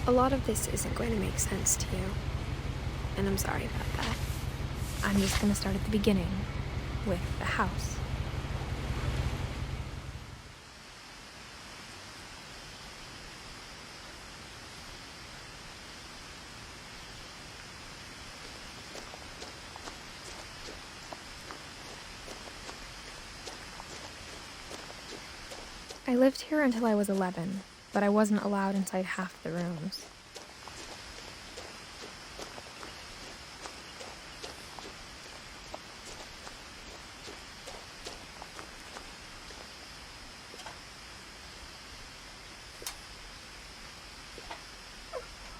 A lot of this isn't going to make sense to you, and I'm sorry about that. I'm just going to start at the beginning, with the house. I lived here until I was 11, but I wasn't allowed inside half the rooms.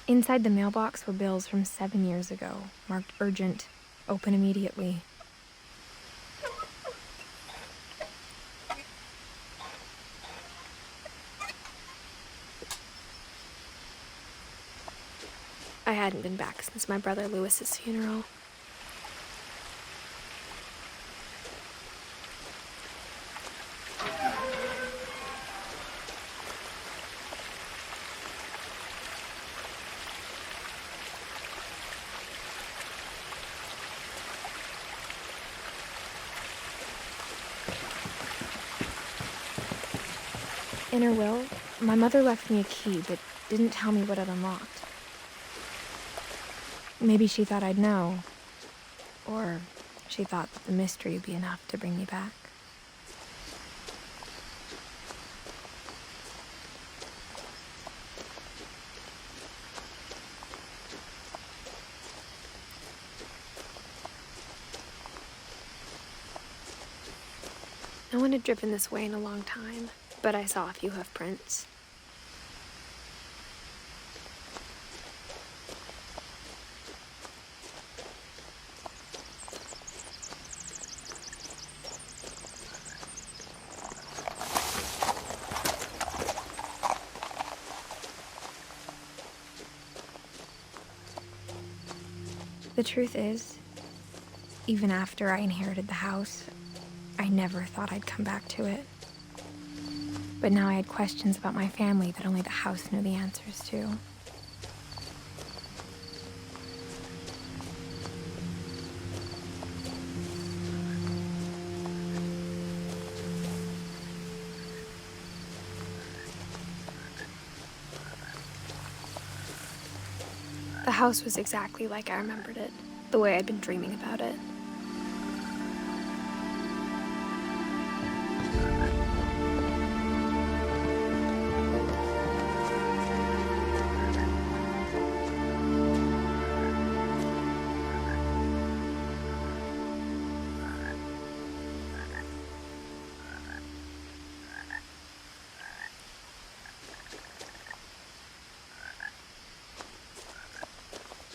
Inside the mailbox were bills from 7 years ago, marked urgent, open immediately. I hadn't been back since my brother Lewis's funeral. In her will, my mother left me a key but didn't tell me what it unlocked. Maybe she thought I'd know, or she thought that the mystery would be enough to bring me back. No one had driven this way in a long time, but I saw a few hoof prints. The truth is, even after I inherited the house, I never thought I'd come back to it. But now I had questions about my family that only the house knew the answers to. The house was exactly like I remembered it, the way I'd been dreaming about it.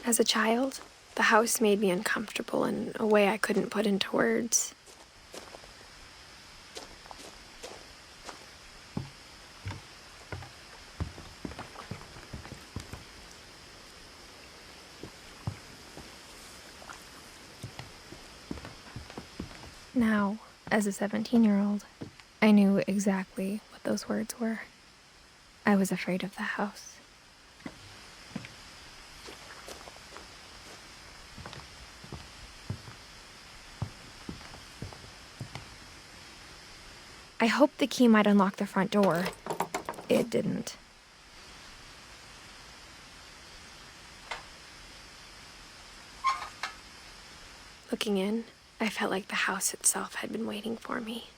As a child, the house made me uncomfortable in a way I couldn't put into words. Now, as a 17-year-old, I knew exactly what those words were. I was afraid of the house. I hoped the key might unlock the front door. It didn't. Looking in, I felt like the house itself had been waiting for me.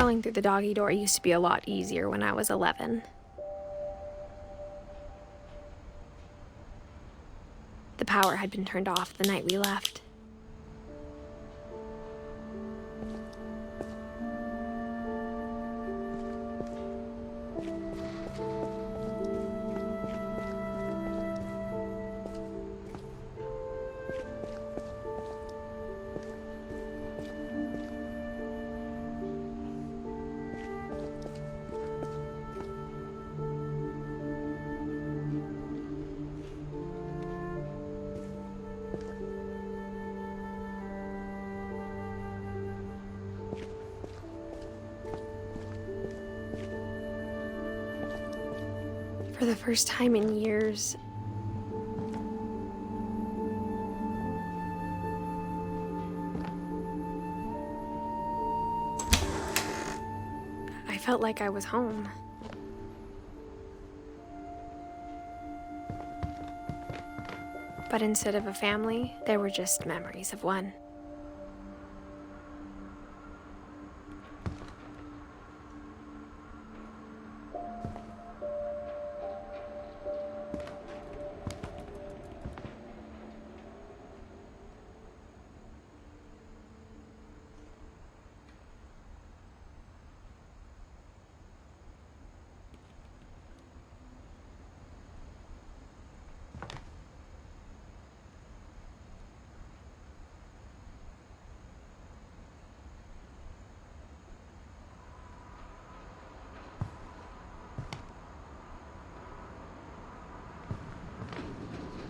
Crawling through the doggy door used to be a lot easier when I was 11. The power had been turned off the night we left. For the first time in years, I felt like I was home. But instead of a family, there were just memories of one.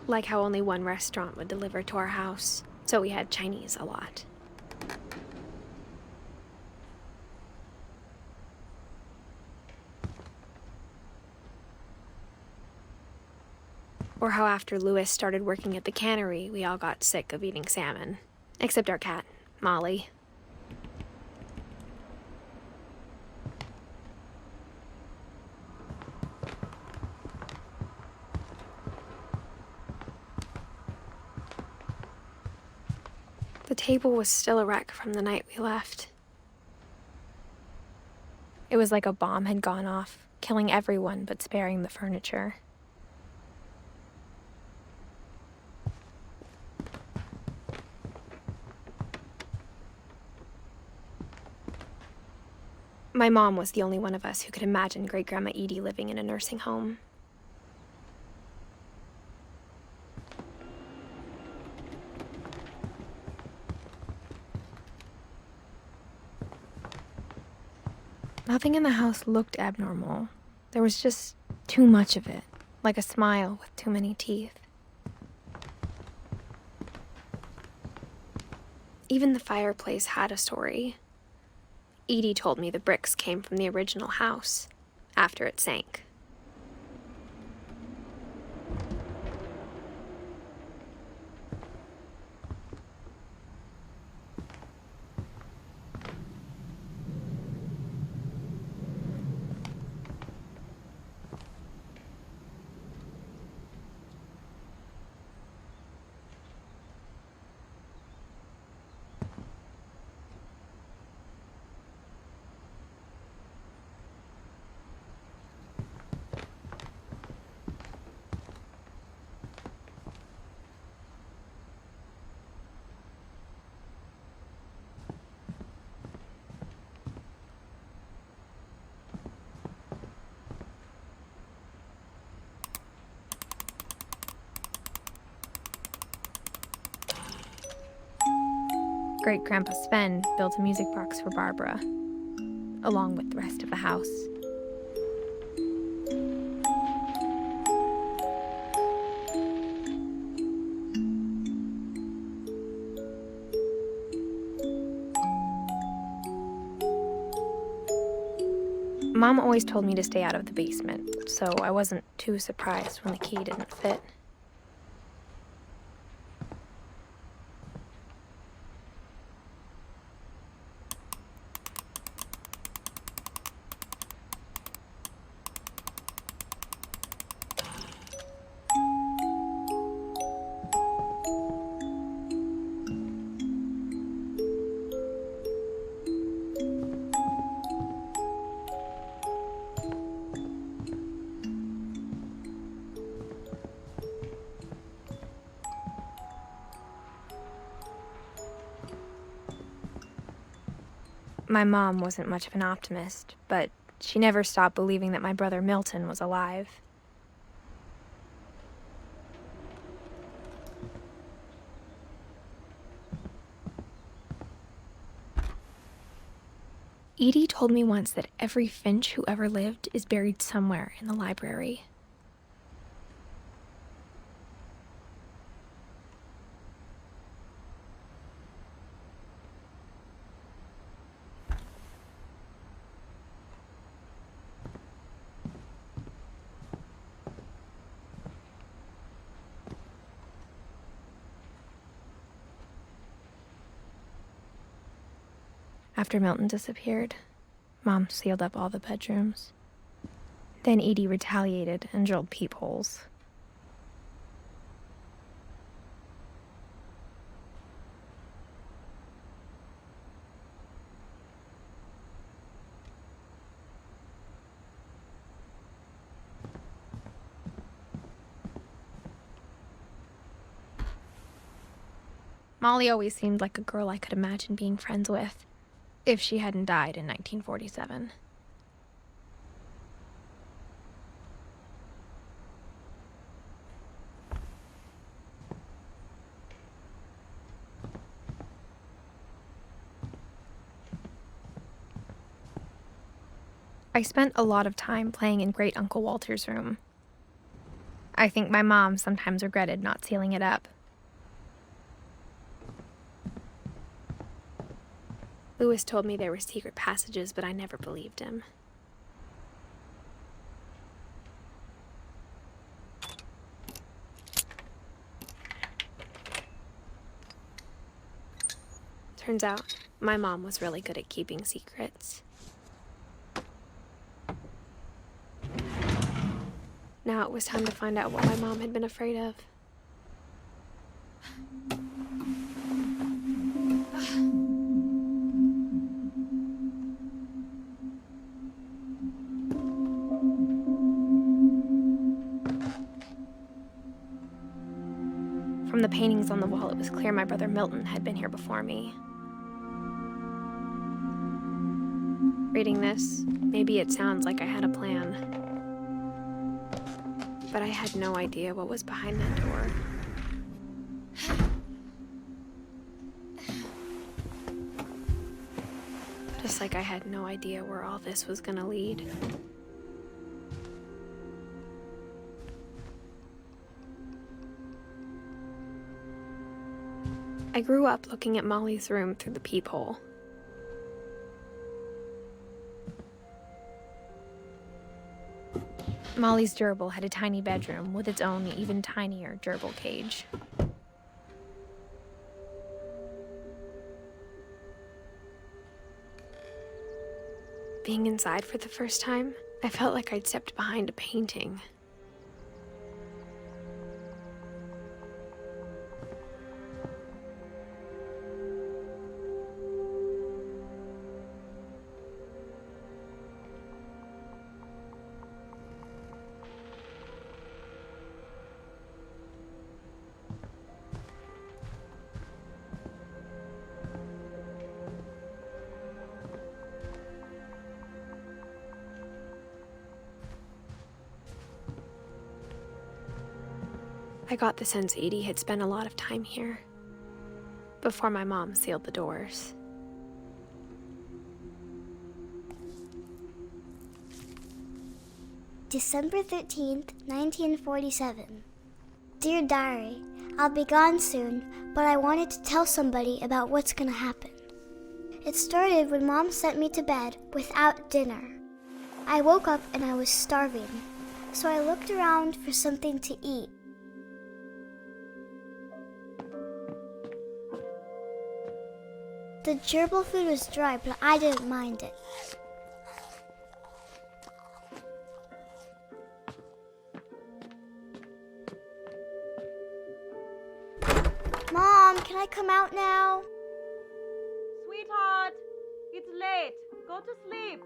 Like how only one restaurant would deliver to our house, so we had Chinese a lot. Or how after Louis started working at the cannery, we all got sick of eating salmon. Except our cat, Molly. The table was still a wreck from the night we left. It was like a bomb had gone off, killing everyone but sparing the furniture. My mom was the only one of us who could imagine Great-Grandma Edie living in a nursing home. Nothing in the house looked abnormal. There was just too much of it, like a smile with too many teeth. Even the fireplace had a story. Edie told me the bricks came from the original house, after it sank. Great-Grandpa Sven built a music box for Barbara, along with the rest of the house. Mom always told me to stay out of the basement, so I wasn't too surprised when the key didn't fit. My mom wasn't much of an optimist, but she never stopped believing that my brother Milton was alive. Edie told me once that every Finch who ever lived is buried somewhere in the library. After Milton disappeared, Mom sealed up all the bedrooms. Then Edie retaliated and drilled peepholes. Molly always seemed like a girl I could imagine being friends with, if she hadn't died in 1947. I spent a lot of time playing in Great Uncle Walter's room. I think my mom sometimes regretted not sealing it up. Lewis told me there were secret passages, but I never believed him. Turns out, my mom was really good at keeping secrets. Now it was time to find out what my mom had been afraid of. From the paintings on the wall, it was clear my brother Milton had been here before me. Reading this, maybe it sounds like I had a plan. But I had no idea what was behind that door. Just like I had no idea where all this was gonna lead. I grew up looking at Molly's room through the peephole. Molly's gerbil had a tiny bedroom with its own even tinier gerbil cage. Being inside for the first time, I felt like I'd stepped behind a painting. I got the sense Edie had spent a lot of time here, before my mom sealed the doors. December 13th, 1947. Dear Diary, I'll be gone soon, but I wanted to tell somebody about what's gonna happen. It started when Mom sent me to bed without dinner. I woke up and I was starving, so I looked around for something to eat. The gerbil food was dry, but I didn't mind it. Mom, can I come out now? Sweetheart, it's late. Go to sleep.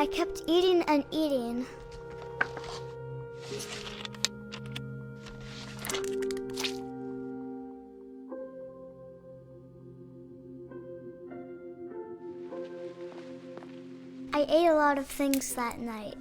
I kept eating and eating. I ate a lot of things that night.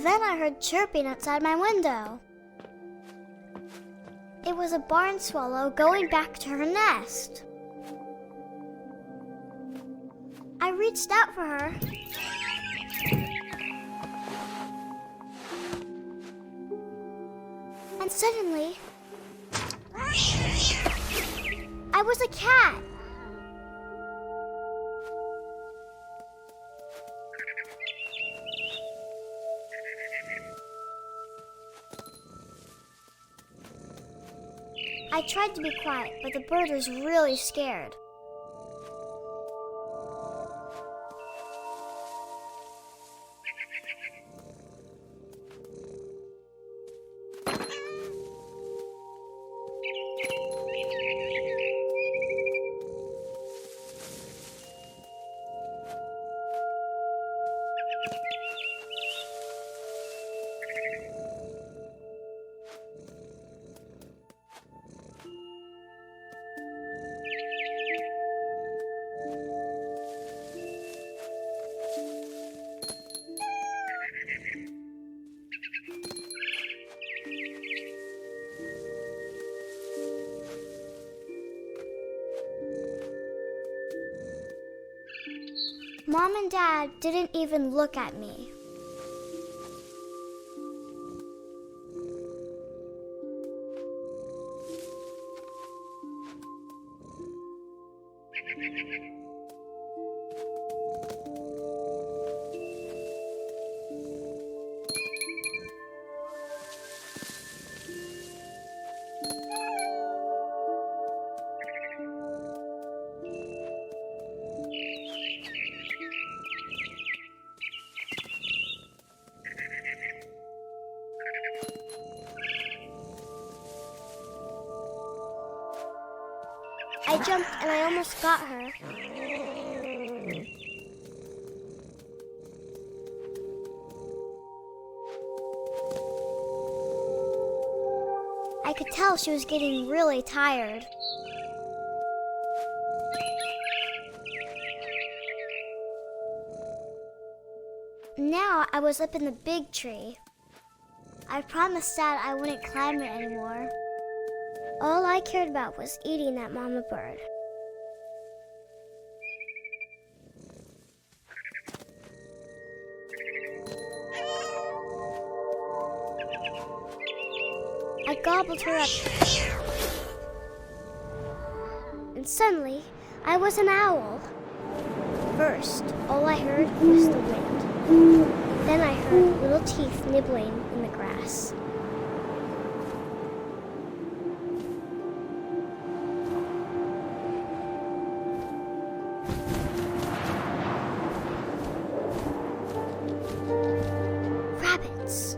Then I heard chirping outside my window. It was a barn swallow going back to her nest. I reached out for her. And suddenly, I was a cat. I tried to be quiet, but the bird was really scared. Mom and Dad didn't even look at me. I jumped and I almost got her. I could tell she was getting really tired. Now I was up in the big tree. I promised Dad I wouldn't climb it anymore. All I cared about was eating that mama bird. I gobbled her up. And suddenly, I was an owl. First, all I heard was the wind. Then I heard little teeth nibbling in the grass. Rabbits.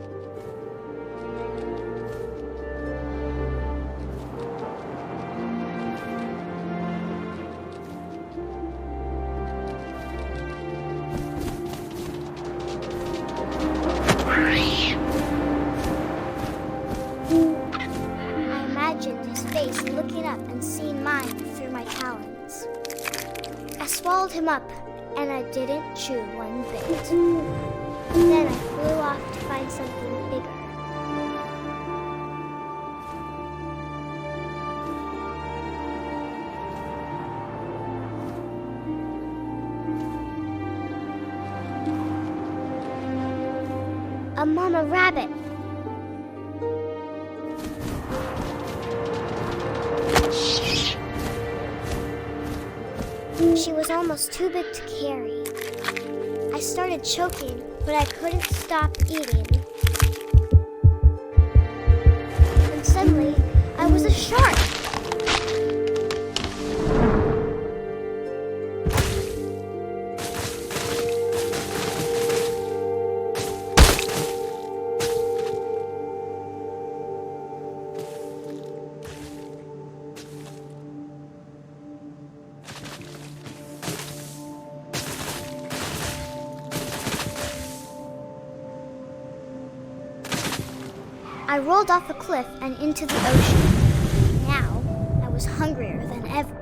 I imagined his face looking up and seeing mine through my talons. I swallowed him up, and I didn't chew one bit. Then I flew off to find something bigger. A mama rabbit. She was almost too big to carry. I started choking, but I couldn't stop eating. And suddenly, I was a shark. I rolled off a cliff and into the ocean. Now, I was hungrier than ever.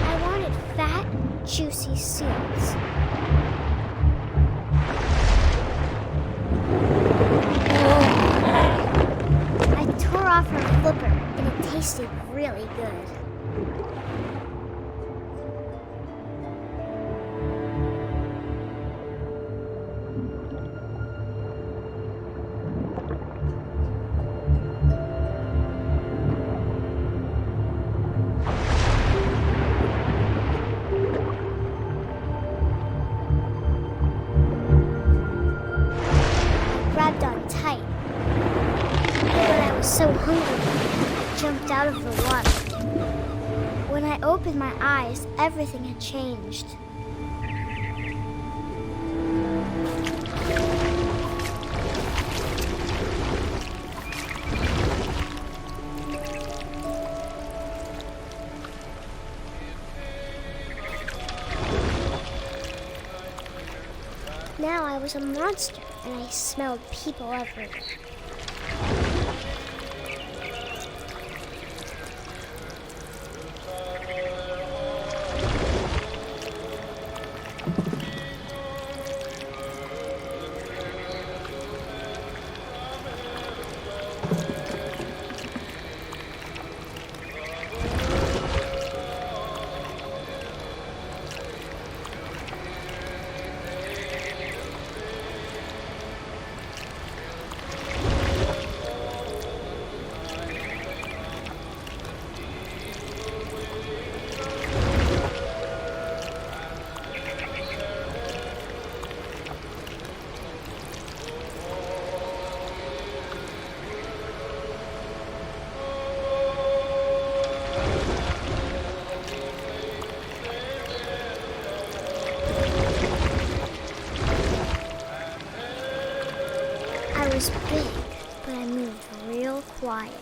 I wanted fat, juicy seals. I tore off her flipper, and it tasted really good. I grabbed on tight, but I was so hungry, I jumped out of the water. When I opened my eyes, everything had changed. Now I was a monster, and I smelled people everywhere. I was big, but I moved real quiet.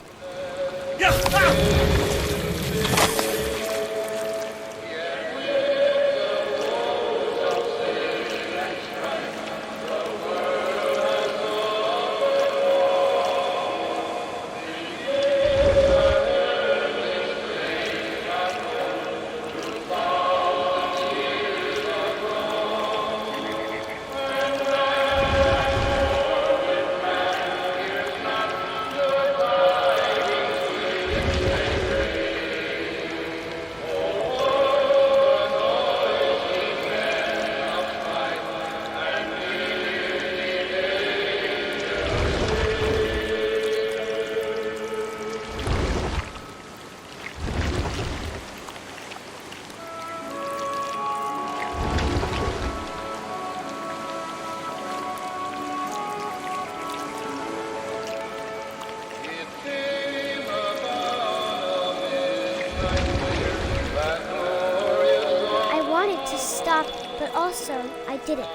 I wanted to stop, but also I didn't.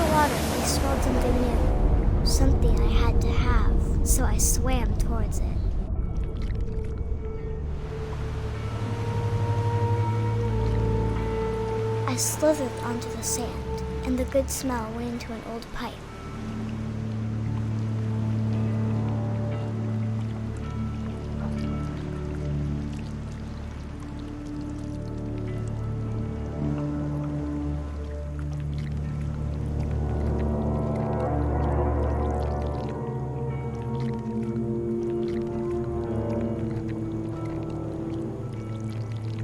the water, I smelled something new. Something I had to have, so I swam towards it. I slithered onto the sand, and the good smell went into an old pipe.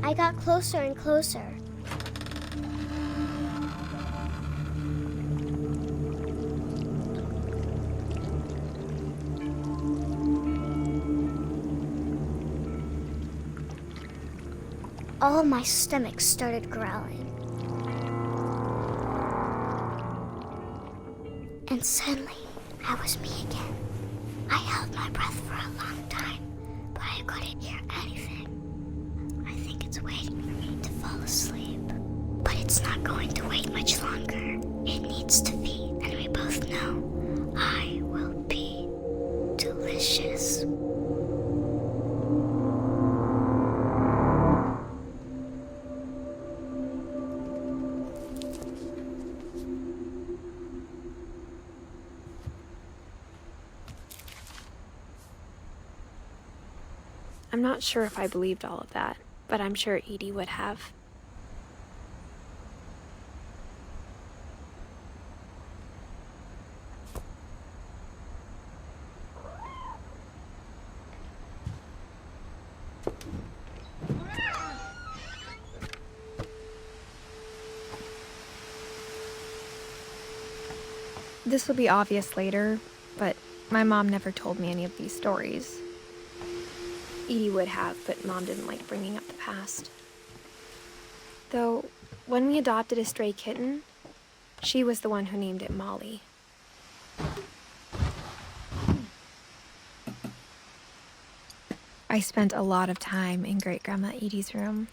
I got closer and closer. All of my stomach started growling. And suddenly, I was me again. I held my breath for a long time, but I couldn't hear anything. I think it's waiting for me to fall asleep. But it's not going to wait much longer. It needs to feed, and we both know I will be delicious. I'm not sure if I believed all of that, but I'm sure Edie would have. This will be obvious later, but my mom never told me any of these stories. Edie would have, but Mom didn't like bringing up the past. Though, when we adopted a stray kitten, she was the one who named it Molly. I spent a lot of time in Great-Grandma Edie's room.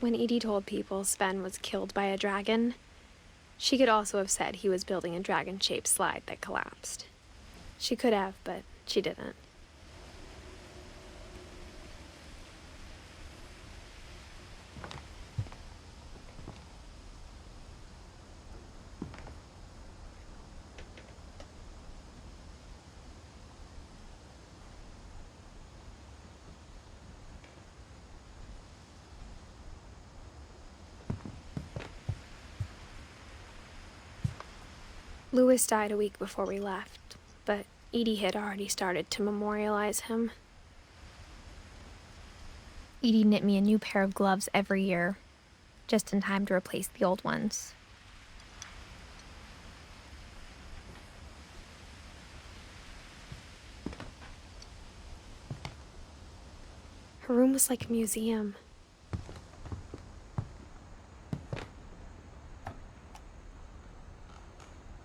When Edie told people Sven was killed by a dragon, she could also have said he was building a dragon-shaped slide that collapsed. She could have, but she didn't. Louis died a week before we left, but Edie had already started to memorialize him. Edie knit me a new pair of gloves every year, just in time to replace the old ones. Her room was like a museum.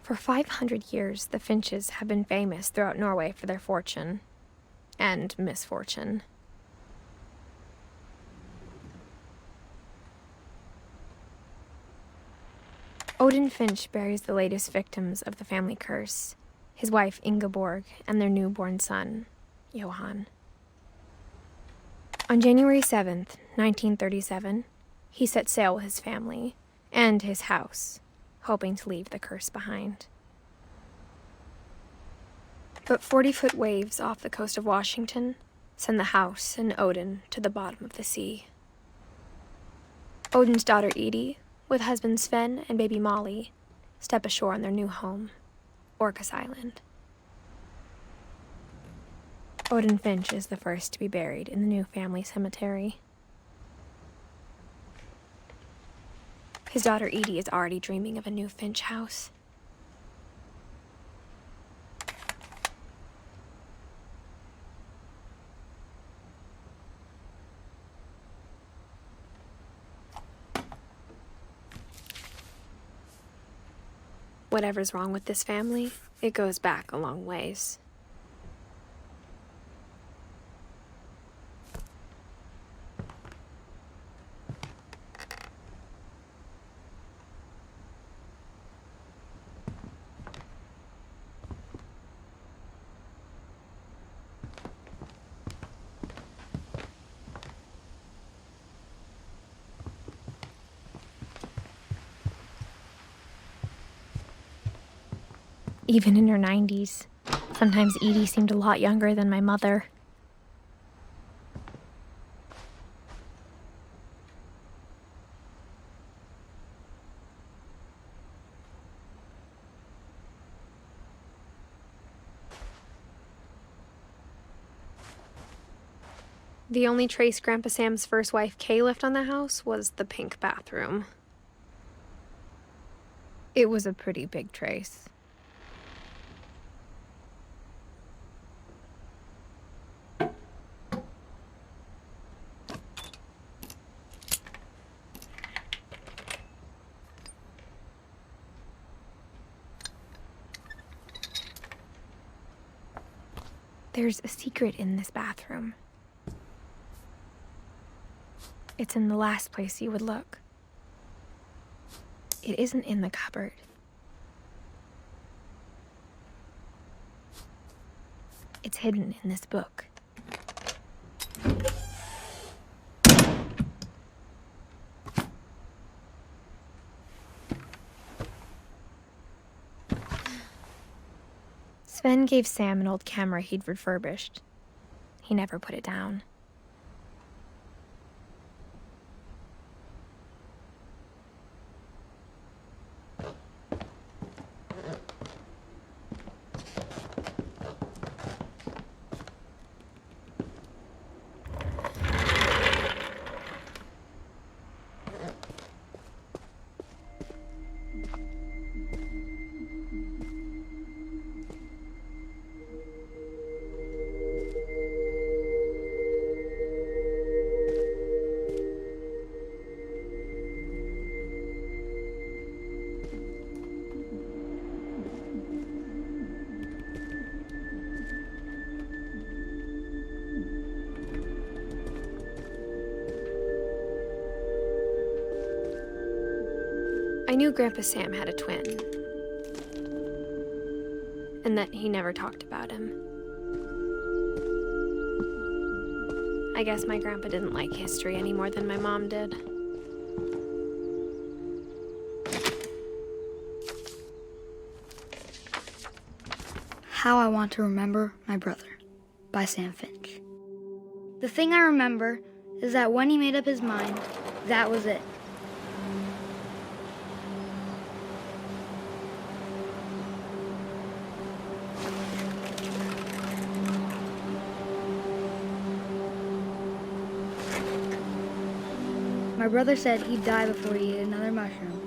For 500 years, the Finches have been famous throughout Norway for their fortune and misfortune. Odin Finch buries the latest victims of the family curse, his wife Ingeborg and their newborn son, Johan. On January 7th, 1937, he set sail with his family and his house, hoping to leave the curse behind. But 40-foot waves off the coast of Washington send the house and Odin to the bottom of the sea. Odin's daughter Edie, with husband Sven and baby Molly, step ashore on their new home, Orcas Island. Odin Finch is the first to be buried in the new family cemetery. His daughter Edie is already dreaming of a new Finch house. Whatever's wrong with this family, it goes back a long ways. Even in her 90s, sometimes Edie seemed a lot younger than my mother. The only trace Grandpa Sam's first wife, Kay, left on the house was the pink bathroom. It was a pretty big trace. There's a secret in this bathroom. It's in the last place you would look. It isn't in the cupboard. It's hidden in this book. Sven gave Sam an old camera he'd refurbished. He never put it down. I knew Grandpa Sam had a twin, and that he never talked about him. I guess my grandpa didn't like history any more than my mom did. How I Want to Remember My Brother by Sam Finch. The thing I remember is that when he made up his mind, that was it. My brother said he'd die before he ate another mushroom,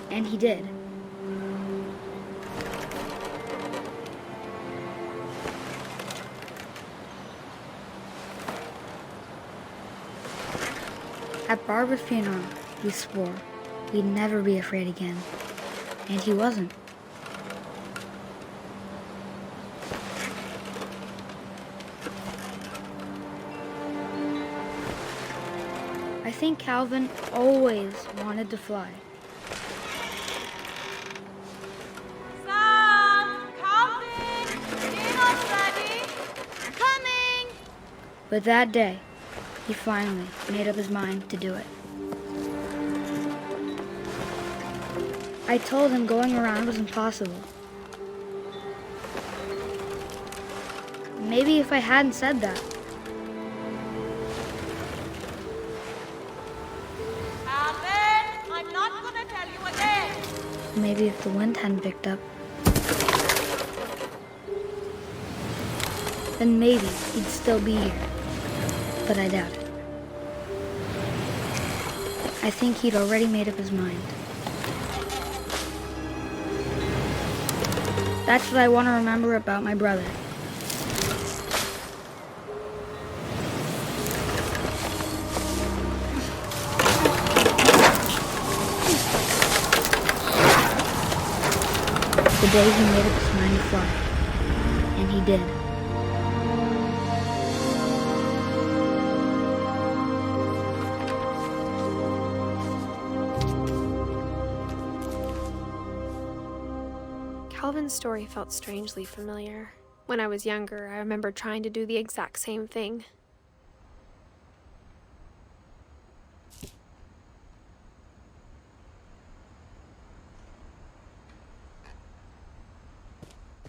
and he did. At Barbara's funeral, we swore we'd never be afraid again, and he wasn't. I think Calvin always wanted to fly. Sam! Calvin! Dinner's ready! Coming! But that day, he finally made up his mind to do it. I told him going around was impossible. Maybe if I hadn't said that, Calvin! I'm not gonna tell you again! maybe if the wind hadn't picked up, then maybe he'd still be here. But I doubt it. I I think he'd already made up his mind. That's what I want to remember about my brother. The day he made up his mind to fly. And he did. Calvin's story felt strangely familiar. When I was younger, I remember trying to do the exact same thing.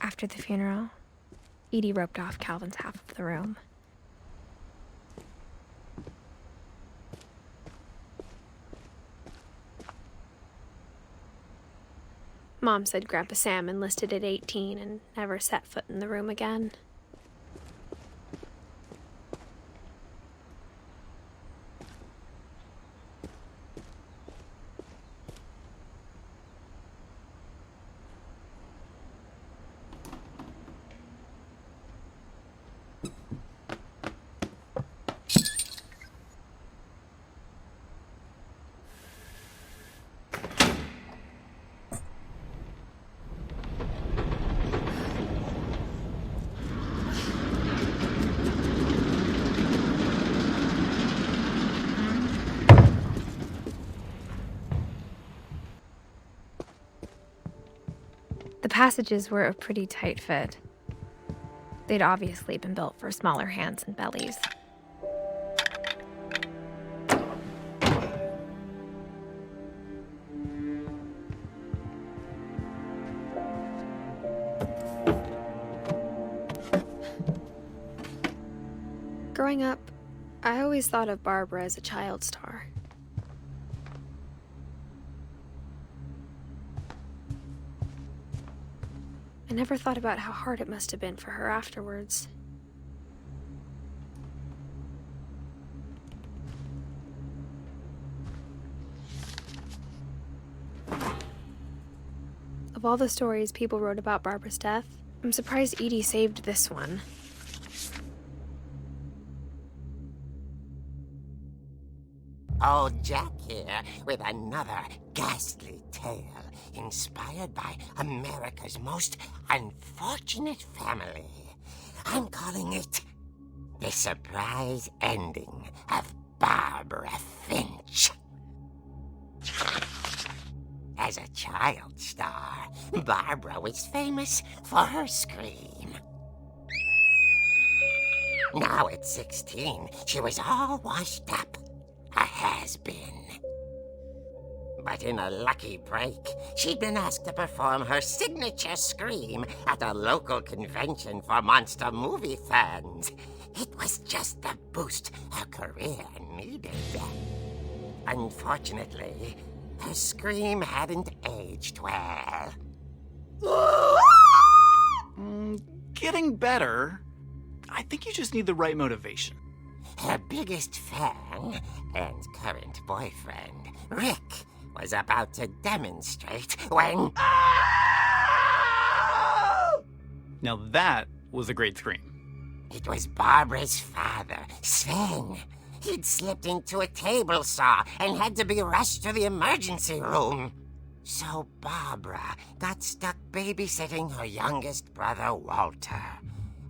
After the funeral, Edie roped off Calvin's half of the room. Mom said Grandpa Sam enlisted at 18 and never set foot in the room again. The passages were a pretty tight fit. They'd obviously been built for smaller hands and bellies. Growing up, I always thought of Barbara as a child star. I never thought about how hard it must have been for her afterwards. Of all the stories people wrote about Barbara's death, I'm surprised Edie saved this one. Old Jack here with another ghastly tale inspired by America's most unfortunate family. I'm calling it The Surprise Ending of Barbara Finch. As a child star, Barbara was famous for her scream. Now at 16, she was all washed up. A has-been. But in a lucky break, she'd been asked to perform her signature scream at a local convention for monster movie fans. It was just the boost her career needed. Unfortunately, her scream hadn't aged well. Getting better. I think you just need the right motivation. Her biggest fan and current boyfriend, Rick, was about to demonstrate when... Now that was a great scream. It was Barbara's father, Sven. He'd slipped into a table saw and had to be rushed to the emergency room. So Barbara got stuck babysitting her youngest brother, Walter.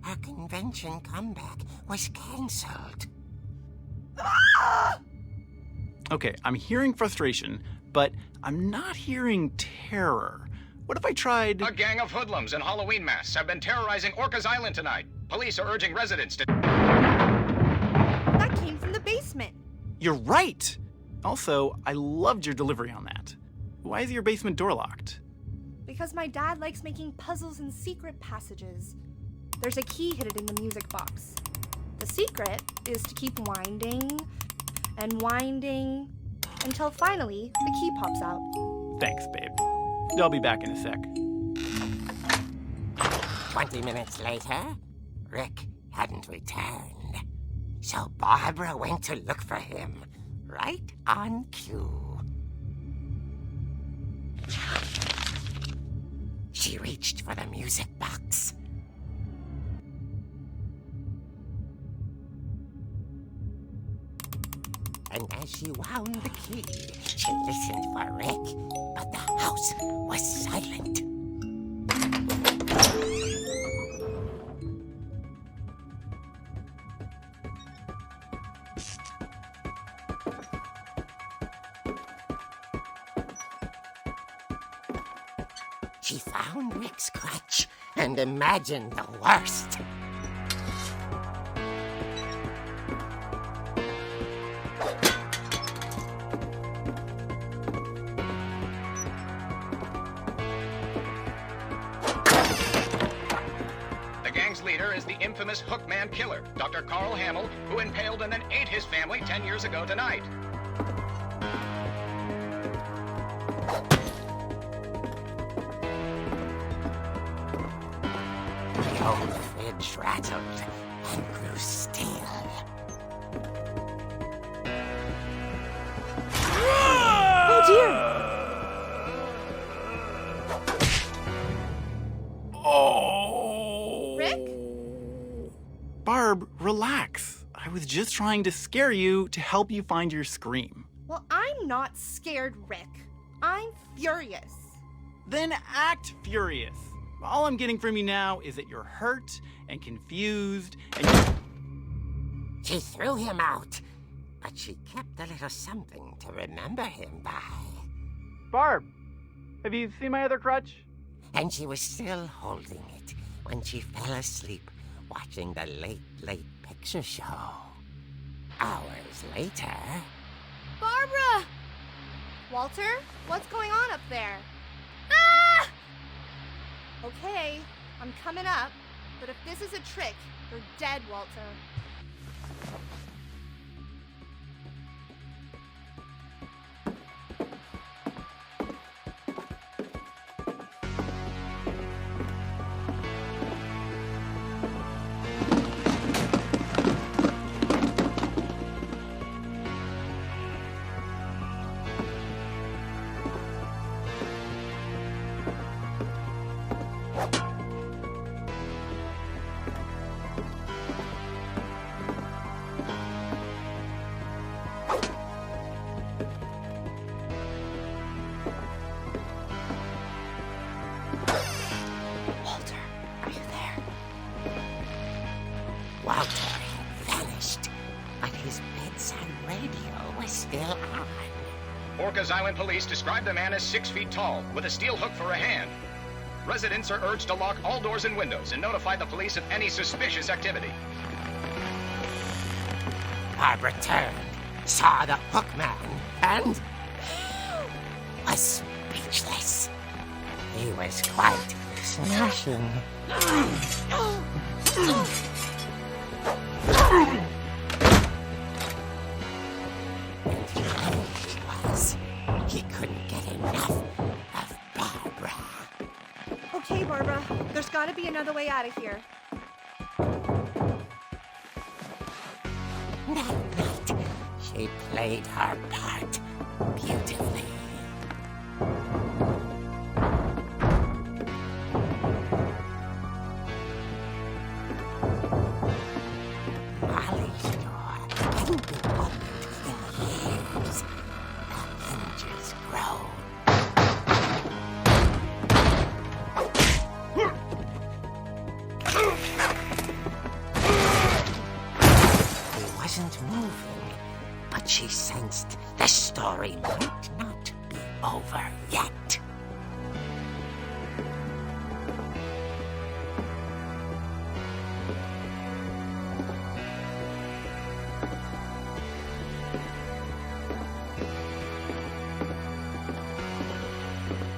Her convention comeback was cancelled. Okay, I'm hearing frustration, but I'm not hearing terror. What if I tried... A gang of hoodlums in Halloween masks have been terrorizing Orcas Island tonight. Police are urging residents to... That came from the basement. You're right! Also, I loved your delivery on that. Why is your basement door locked? Because my dad likes making puzzles and secret passages. There's a key hidden in the music box. The secret is to keep winding and winding until finally the key pops out. Thanks, babe. I'll be back in a sec. 20 minutes later, Rick hadn't returned. So Barbara went to look for him. right on cue. She reached for the music box. And as she wound the key, she listened for Rick, but the house was silent. She found Rick's crutch and imagined the worst. The gang's leader is the infamous Hookman killer, Dr. Carl Hamill, who impaled and then ate his family 10 years ago tonight. The old fridge rattled and grew still. Oh dear! Oh! Rick? Barb, relax. I was just trying to scare you to help you find your scream. Well, I'm not scared, Rick. I'm furious. Then act furious. All I'm getting from you now is that you're hurt and confused and She threw him out, but she kept a little something to remember him by. Barb, have you seen my other crutch? And she was still holding it when she fell asleep watching the late picture show. Hours later... Barbara! Walter, what's going on up there? Ah! Okay, I'm coming up, but if this is a trick, you're dead, Walter. Walter had vanished, but his bedside radio was still on. Orcas Island police describe the man as 6 feet tall, with a steel hook for a hand. Residents are urged to lock all doors and windows and notify the police of any suspicious activity. Barbara turned, saw the hookman, and was speechless. He was quite smashing. He couldn't get enough of Barbara. Okay, Barbara, there's gotta be another way out of here. That night, she played her part beautifully. Molly's door hadn't been opened in years. The hinges groaned. He wasn't moving, but she sensed the story might not be over yet.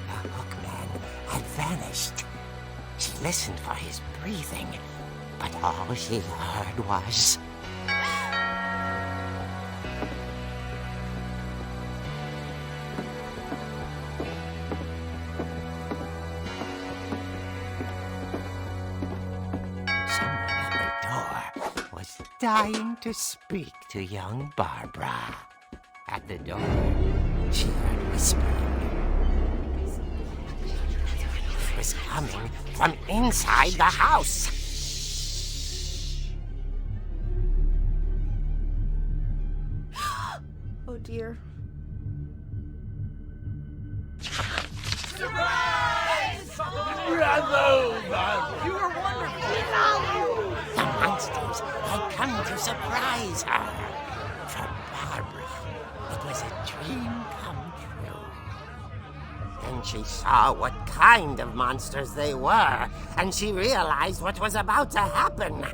The hookman had vanished. She listened for his breathing, but all she heard was... Someone at the door was dying to speak to young Barbara. at the door, she heard whispering. It was coming from inside the house. Oh dear. The monsters had come to surprise her. For Barbara, it was a dream come true. Then she saw what kind of monsters they were, and she realized what was about to happen.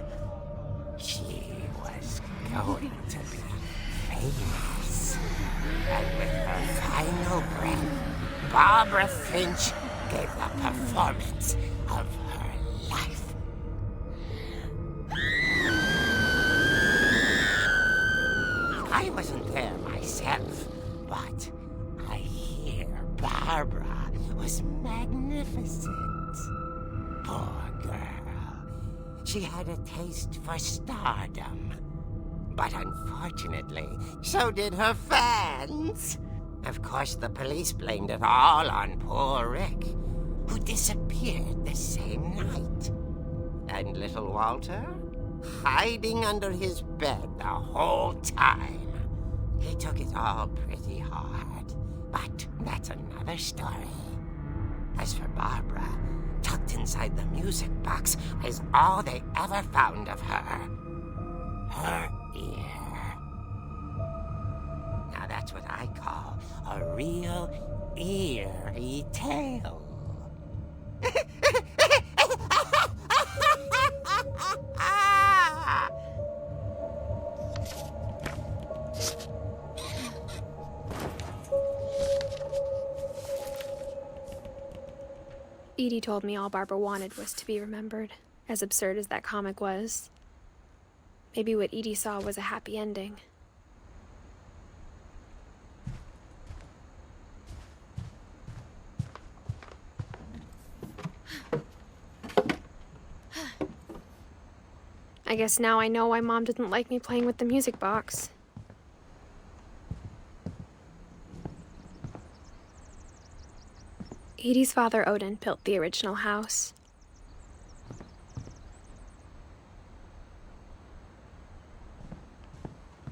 She was going to be famous. And with her final breath, Barbara Finch gave the performance of her life. I wasn't there myself, but I hear Barbara was magnificent. Poor girl. She had a taste for stardom. But unfortunately, so did her fans. Of course, the police blamed it all on poor Rick, who disappeared the same night. And little Walter? Hiding under his bed the whole time. He took it all pretty hard, but that's another story. As for Barbara, tucked inside the music box is all they ever found of her. Her ear. Now that's what I call a real eerie tale. Edie told me all Barbara wanted was to be remembered, as absurd as that comic was. Maybe what Edie saw was a happy ending. I guess now I know why Mom didn't like me playing with the music box. Edie's father, Odin, built the original house.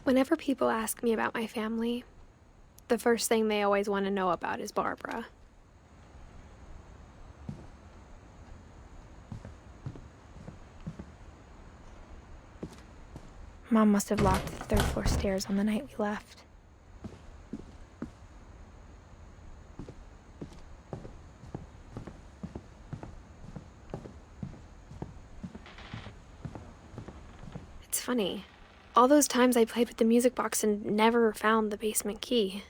Whenever people ask me about my family, the first thing they always want to know about is Barbara. Mom must have locked the third floor stairs on the night we left. It's funny. All those times I played with the music box and never found the basement key.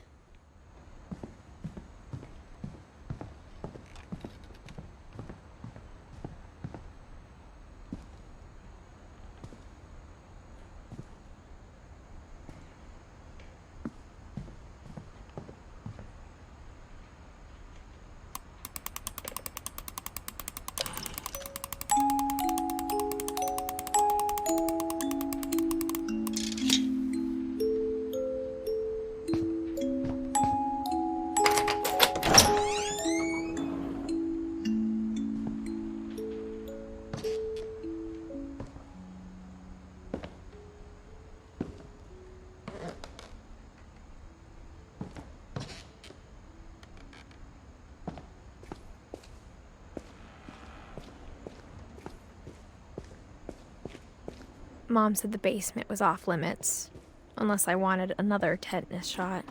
Mom said the basement was off limits, unless I wanted another tetanus shot.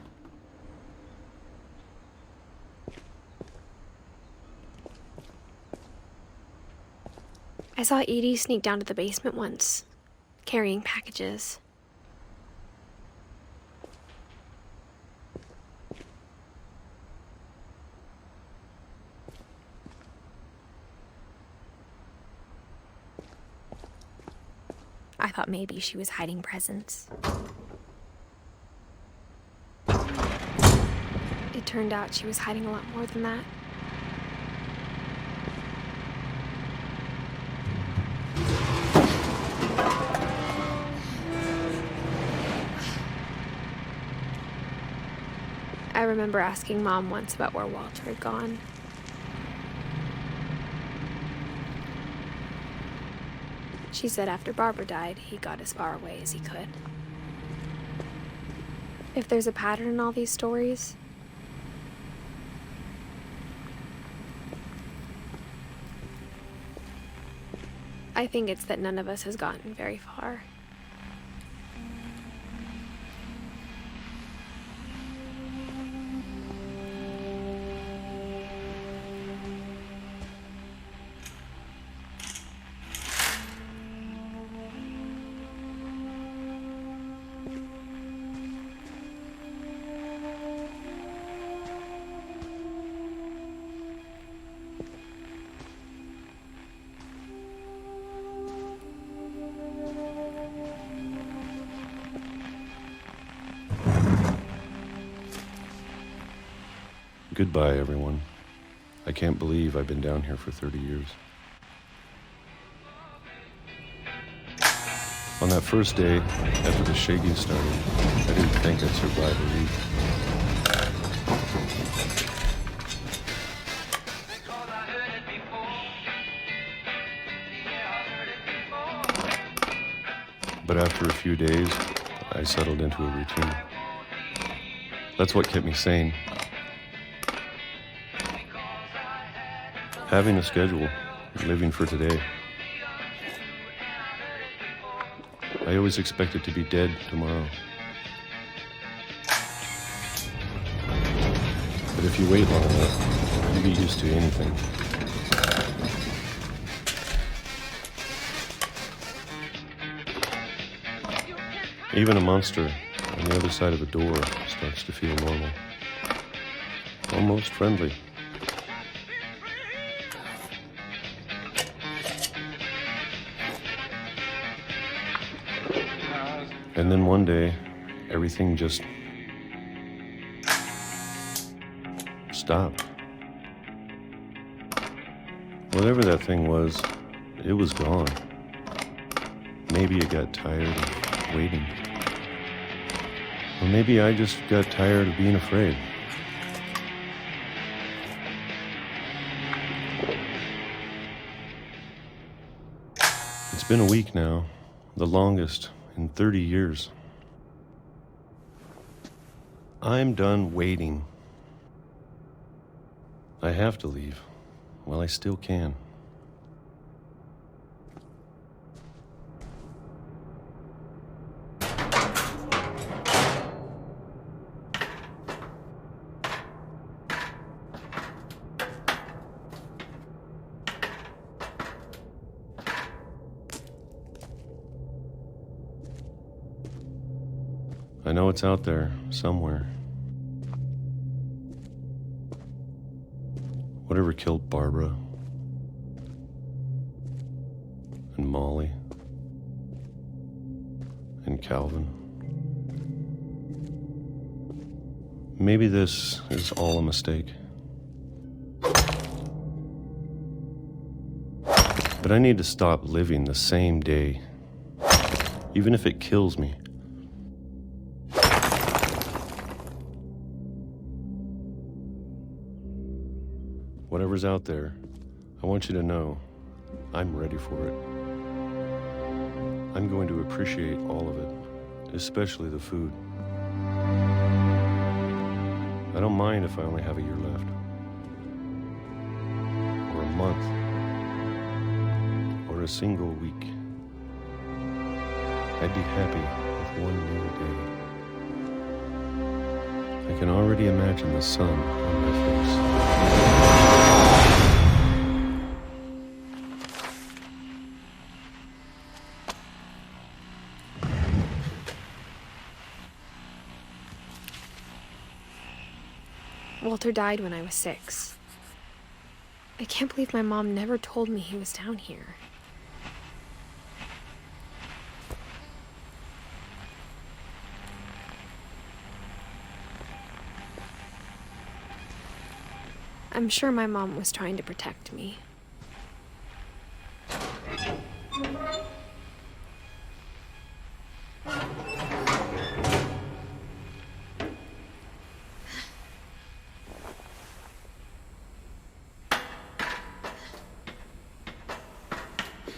I saw Edie sneak down to the basement once, carrying packages. I thought maybe she was hiding presents. It turned out she was hiding a lot more than that. remember asking Mom once about where Walter had gone. She said after Barbara died, he got as far away as he could. If there's a pattern in all these stories, I think it's that none of us has gotten very far. Goodbye, everyone. I can't believe I've been down here for 30 years. On that first day, after the shaking started, I didn't think I'd survive a week. But after a few days, I settled into a routine. That's what kept me sane. Having a schedule, living for today. I always expected to be dead tomorrow. But if you wait long enough, you get used to anything. Even a monster on the other side of a door starts to feel normal. Almost friendly. And then one day, everything just stopped. Whatever that thing was, it was gone. Maybe it got tired of waiting. Or maybe I just got tired of being afraid. It's been a week now, the longest in 30 years. I'm done waiting. I have to leave while I still can. I know it's out there, somewhere. Whatever killed Barbara and Molly and Calvin. Maybe this is all a mistake. But I need to stop living the same day, even if it kills me. Whatever's out there, I want you to know I'm ready for it. I'm going to appreciate all of it, especially the food. I don't mind if I only have a year left, or a month, or a single week. I'd be happy with one new day. I can already imagine the sun on my face. Walter died when I was 6. I can't believe my mom never told me he was down here. I'm sure my mom was trying to protect me.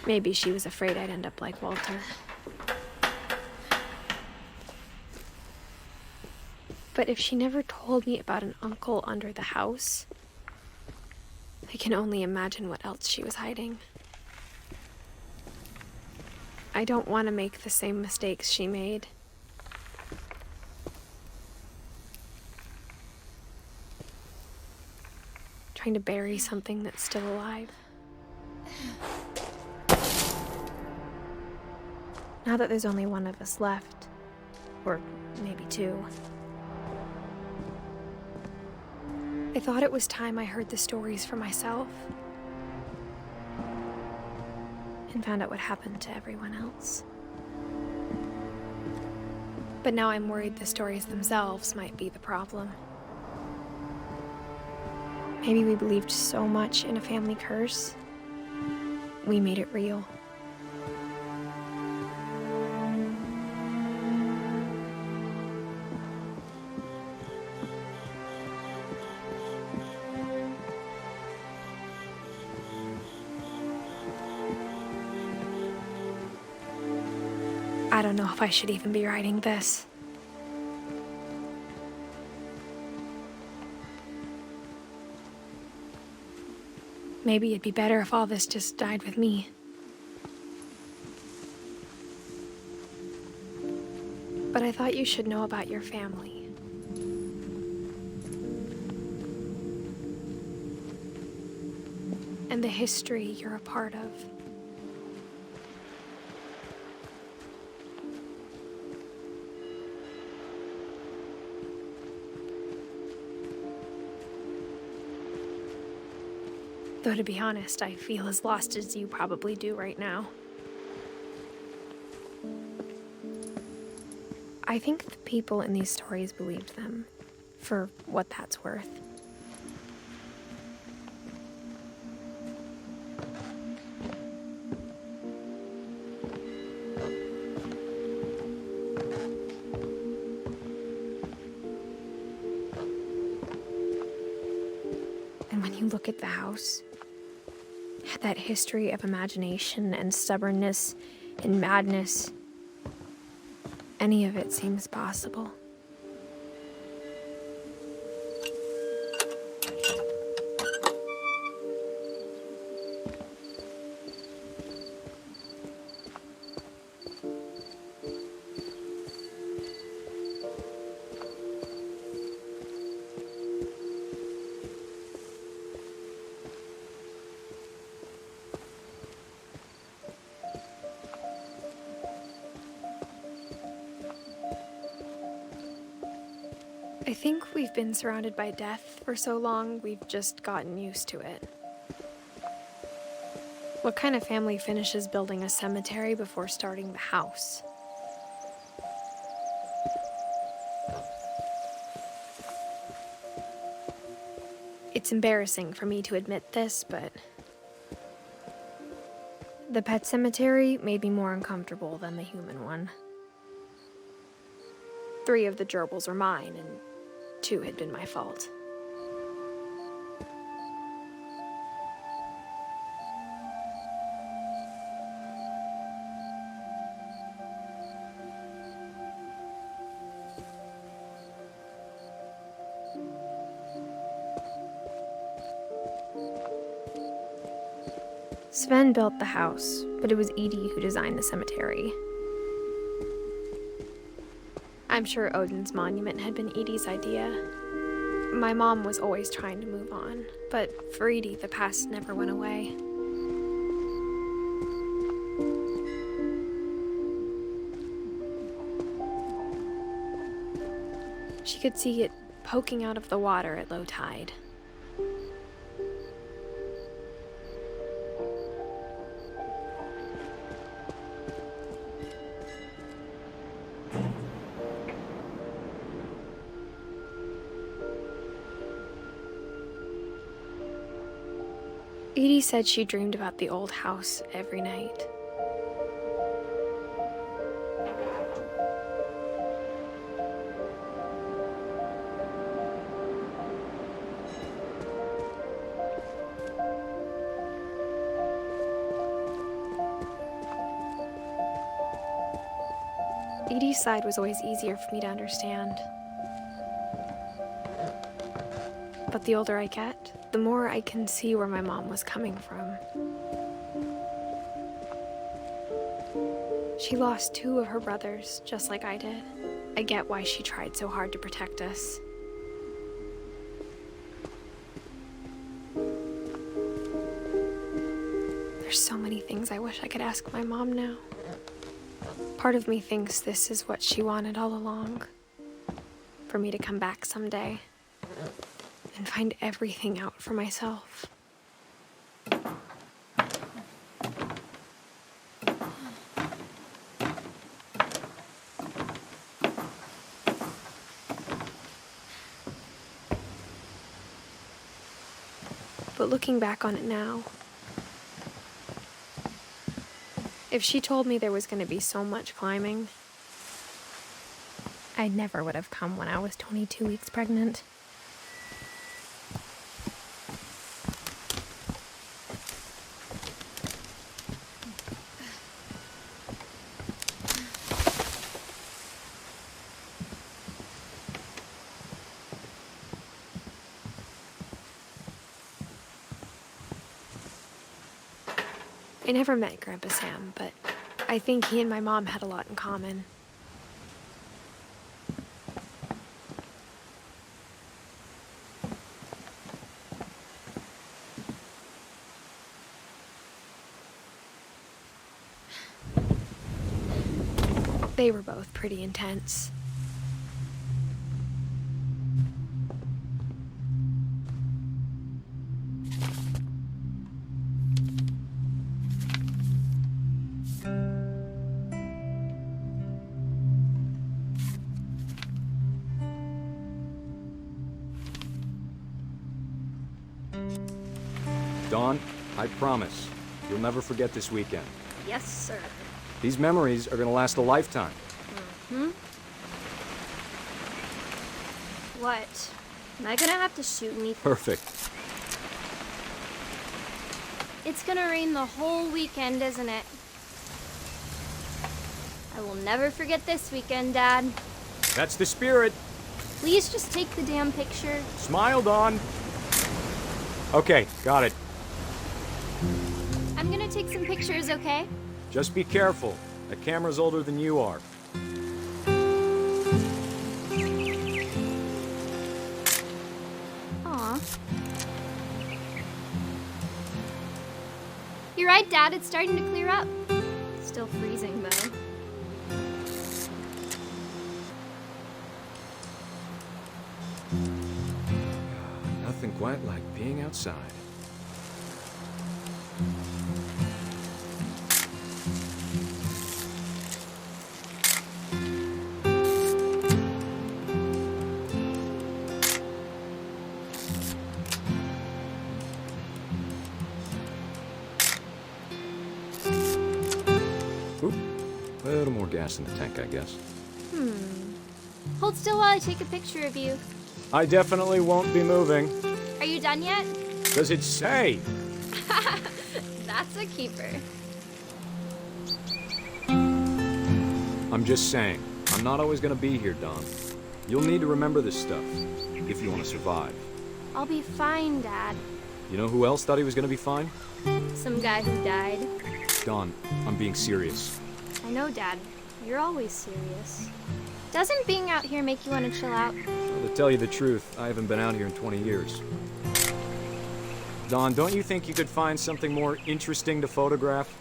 Maybe she was afraid I'd end up like Walter. But if she never told me about an uncle under the house, I can only imagine what else she was hiding. I don't want to make the same mistakes she made. Trying to bury something that's still alive. Now that there's only one of us left, or maybe two, I thought it was time I heard the stories for myself and found out what happened to everyone else. But now I'm worried the stories themselves might be the problem. Maybe we believed so much in a family curse, we made it real. I don't know if I should even be writing this. Maybe it'd be better if all this just died with me. But I thought you should know about your family. And the history you're a part of. Though to be honest, I feel as lost as you probably do right now. I think the people in these stories believed them, for what that's worth. And when you look at the house, that history of imagination and stubbornness and madness, any of it seems possible. I think we've been surrounded by death for so long, we've just gotten used to it. What kind of family finishes building a cemetery before starting the house? It's embarrassing for me to admit this, but the pet cemetery made me more uncomfortable than the human one. 3 of the gerbils were mine, and 2 had been my fault. Sven built the house, but it was Edie who designed the cemetery. I'm sure Odin's monument had been Edie's idea. My mom was always trying to move on, but for Edie, the past never went away. She could see it poking out of the water at low tide. Edie said she dreamed about the old house every night. Edie's side was always easier for me to understand. But the older I get, the more I can see where my mom was coming from. She lost 2 of her brothers, just like I did. I get why she tried so hard to protect us. There's so many things I wish I could ask my mom now. Part of me thinks this is what she wanted all along. For me to come back someday and find everything out for myself. But looking back on it now, if she told me there was going to be so much climbing, I never would have come when I was 22 weeks pregnant. I never met Grandpa Sam, but I think he and my mom had a lot in common. They were both pretty intense. Dawn, I promise, you'll never forget this weekend. Yes, sir. These memories are gonna last a lifetime. What? Am I gonna have to shoot me? Perfect. It's gonna rain the whole weekend, isn't it? I will never forget this weekend, Dad. That's the spirit. Please just take the damn picture. Smile, Dawn. Okay, got it. I'm gonna take some pictures, okay? Just be careful. That camera's older than you are. Aw. You're right, Dad. It's starting to clear up. Still freezing, though. Nothing quite like being outside. Oop, a little more gas in the tank, I guess. Hold still while I take a picture of you. I definitely won't be moving. Are you done yet? Does it say? That's a keeper. I'm just saying, I'm not always gonna be here, Dawn. You'll need to remember this stuff, if you want to survive. I'll be fine, Dad. You know who else thought he was gonna be fine? Some guy who died. Dawn, I'm being serious. I know, Dad. You're always serious. Doesn't being out here make you want to chill out? Well, to tell you the truth, I haven't been out here in 20 years. Dawn, don't you think you could find something more interesting to photograph?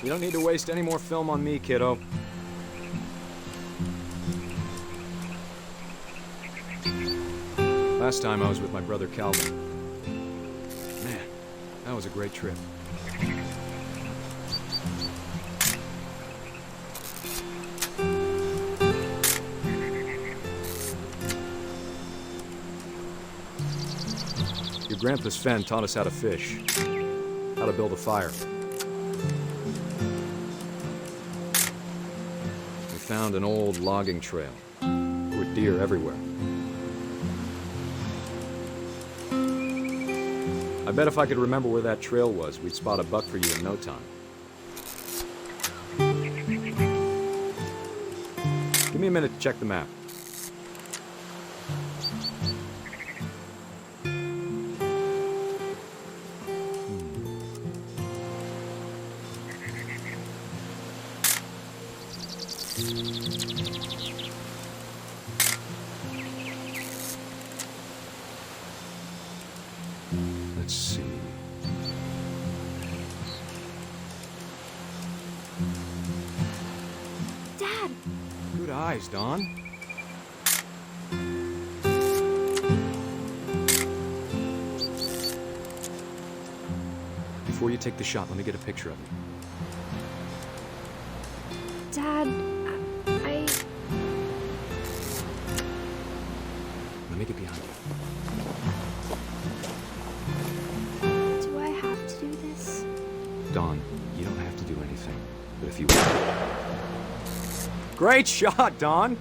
You don't need to waste any more film on me, kiddo. Last time I was with my brother Calvin. Man, that was a great trip. Your grandpa Sven taught us how to fish, how to build a fire. We found an old logging trail. There were deer everywhere. I bet if I could remember where that trail was, we'd spot a buck for you in no time. Give me a minute to check the map. Let's see. Dad! Good eyes, Dawn. Before you take the shot, let me get a picture of you. Dad, I... Let me get behind you. Do I have to do this? Dawn, you don't have to do anything. But if you want... Great shot, Dawn!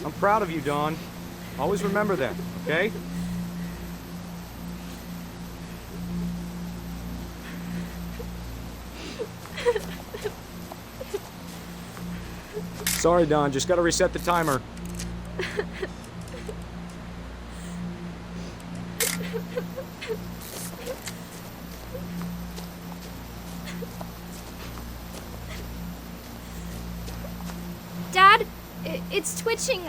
I'm proud of you, Dawn. Always remember that, okay? Sorry, Dawn. Just gotta reset the timer. Dad, it's twitching.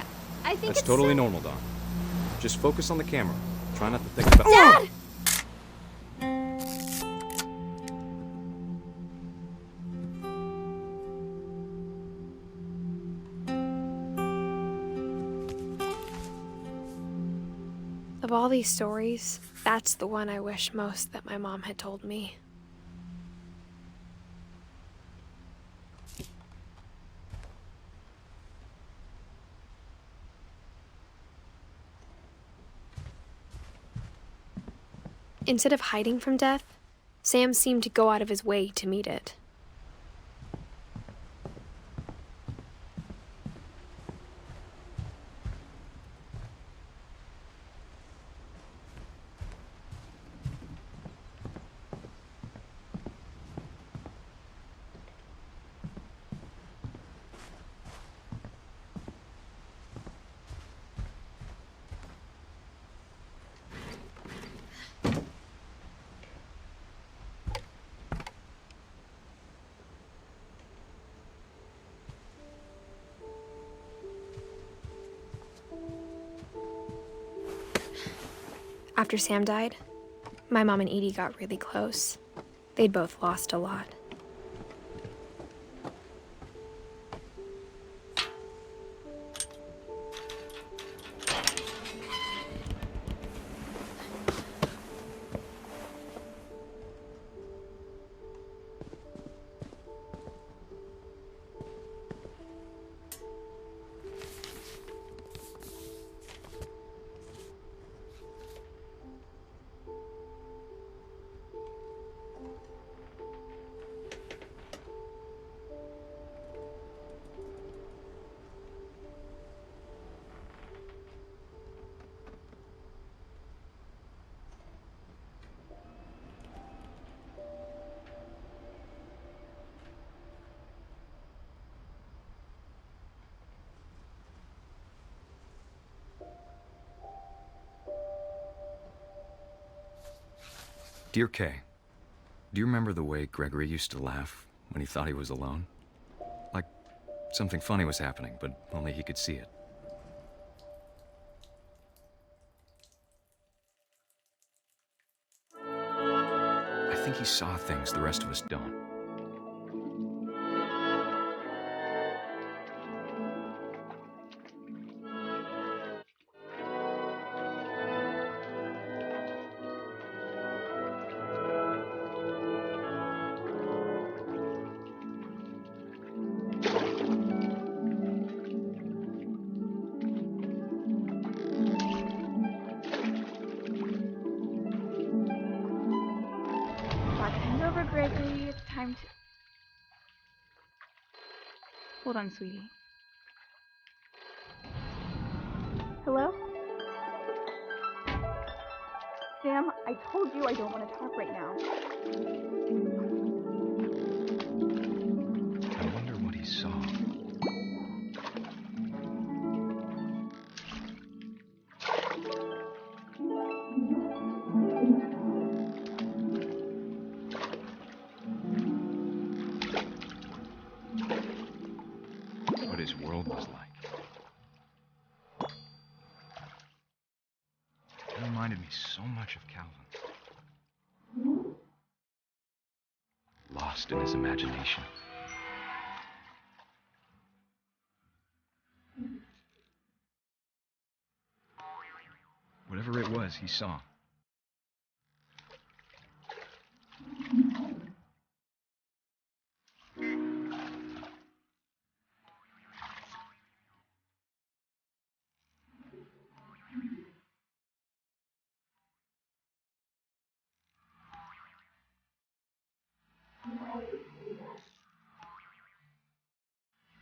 I think That's it's totally normal, Dawn. Just focus on the camera. Try not to think about... Dad! Of all these stories, that's the one I wish most that my mom had told me. Instead of hiding from death, Sam seemed to go out of his way to meet it. After Sam died, my mom and Edie got really close. They'd both lost a lot. Dear Kay, do you remember the way Gregory used to laugh when he thought he was alone? Like something funny was happening, but only he could see it. I think he saw things the rest of us don't. going to... Hold on, sweetie. Hello? Sam, I told you I don't want to talk right now. I wonder what he saw. What his world was like. It reminded me so much of Calvin. Lost in his imagination. Whatever it was he saw.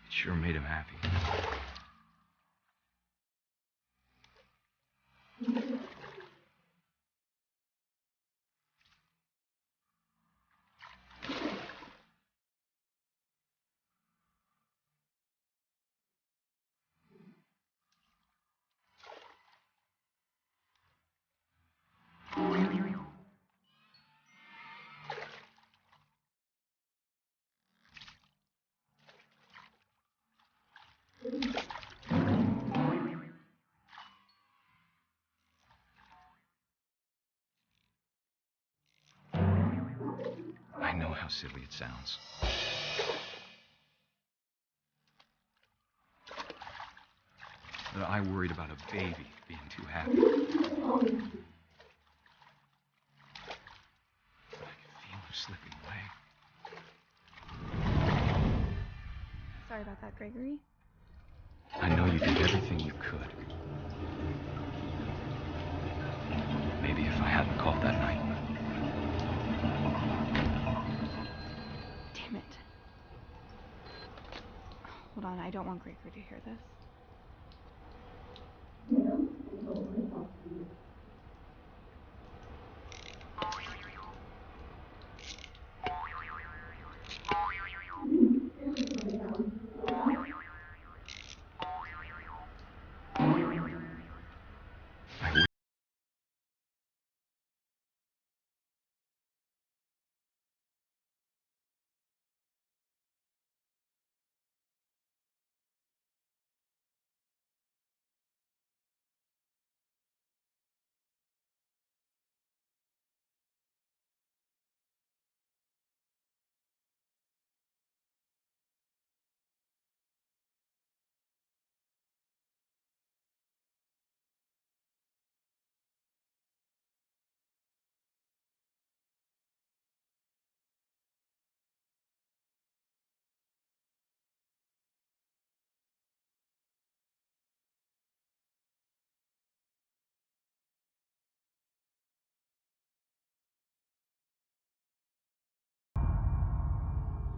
It sure made him happy. I know how silly it sounds. But I worried about a baby being too happy. But I could feel her slipping away. Sorry about that, Gregory. I know you did everything you could. Maybe if I hadn't called that night. Damn it. Hold on, I don't want Gregory to hear this.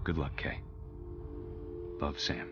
Good luck, Kay. Love, Sam.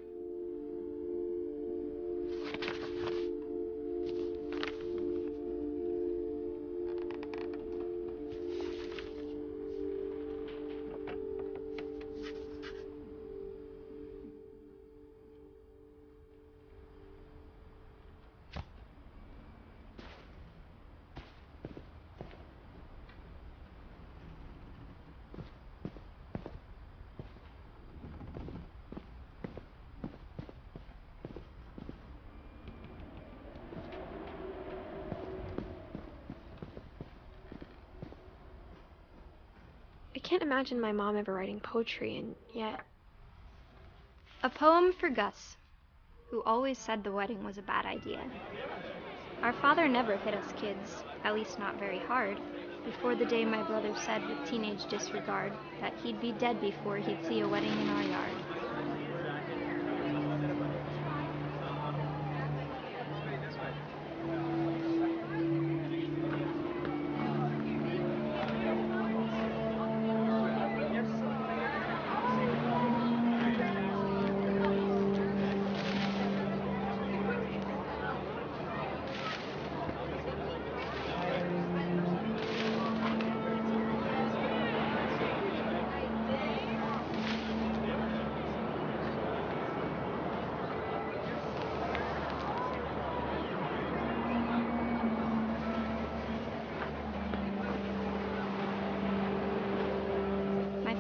I can't imagine my mom ever writing poetry, and yet... A poem for Gus, who always said the wedding was a bad idea. Our father never hit us kids, at least not very hard, before the day my brother said with teenage disregard that he'd be dead before he'd see a wedding in our yard.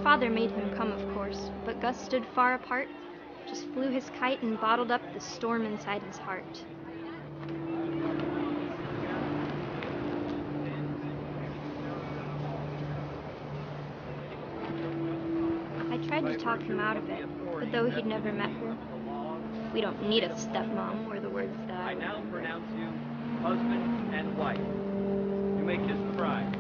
father made him come, of course, but Gus stood far apart, just flew his kite and bottled up the storm inside his heart. I tried to talk him out of it, but though he'd never met her, we don't need a stepmom were the words that I now pronounce you husband and wife. You may kiss the bride.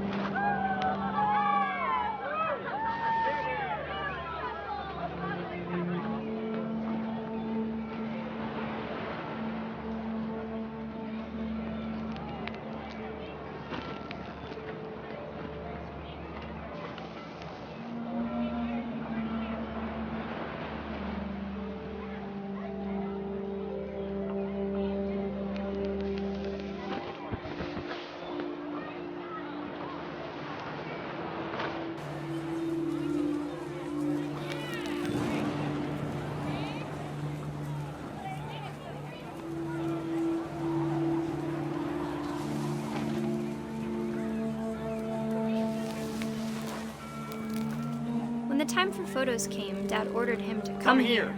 When the time for photos came, Dad ordered him to come here.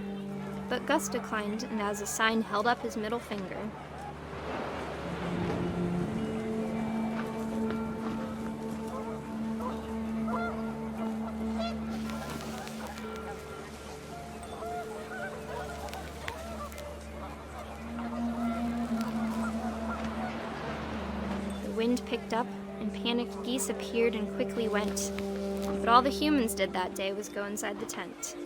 But Gus declined, and as a sign held up his middle finger. The wind picked up, and panicked geese appeared and quickly went. But all the humans did that day was go inside the tent.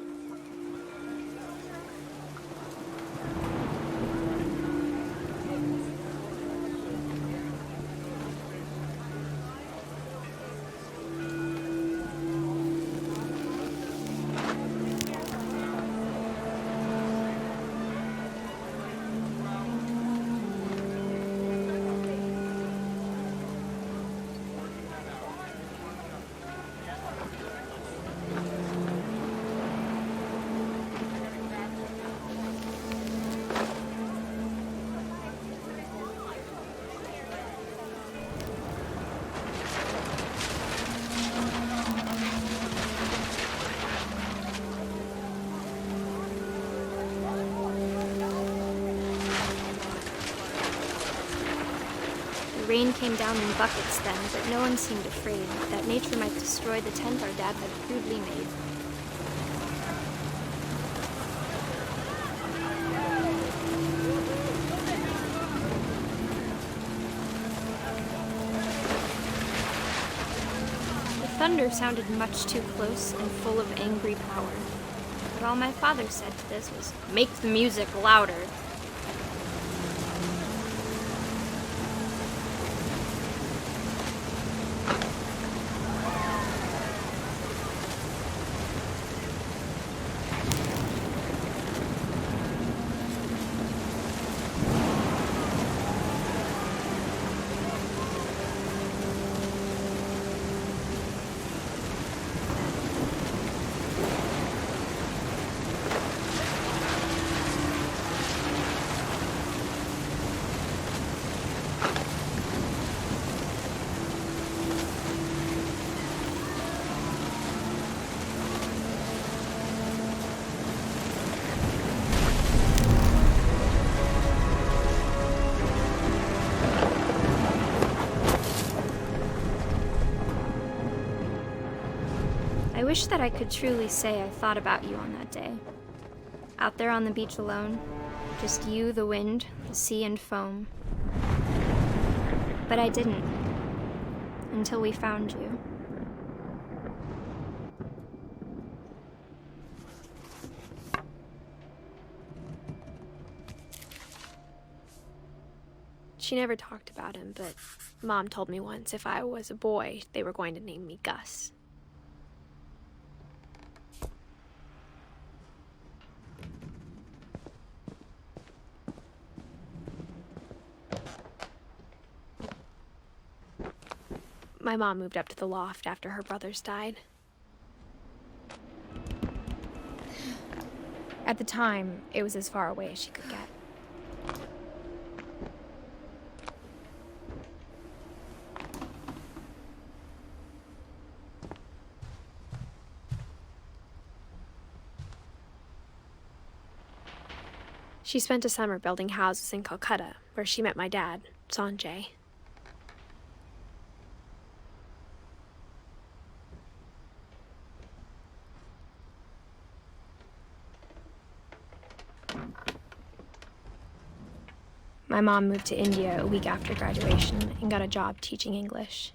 The rain came down in buckets then, but no one seemed afraid that nature might destroy the tent our dad had crudely made. The thunder sounded much too close and full of angry power. But all my father said to this was, "Make the music louder." I wish that I could truly say I thought about you on that day. Out there on the beach alone, just you, the wind, the sea, and foam. But I didn't, until we found you. She never talked about him, but Mom told me once if I was a boy, they were going to name me Gus. My mom moved up to the loft after her brothers died. At the time, it was as far away as she could get. She spent a summer building houses in Calcutta, where she met my dad, Sanjay. My mom moved to India a week after graduation and got a job teaching English.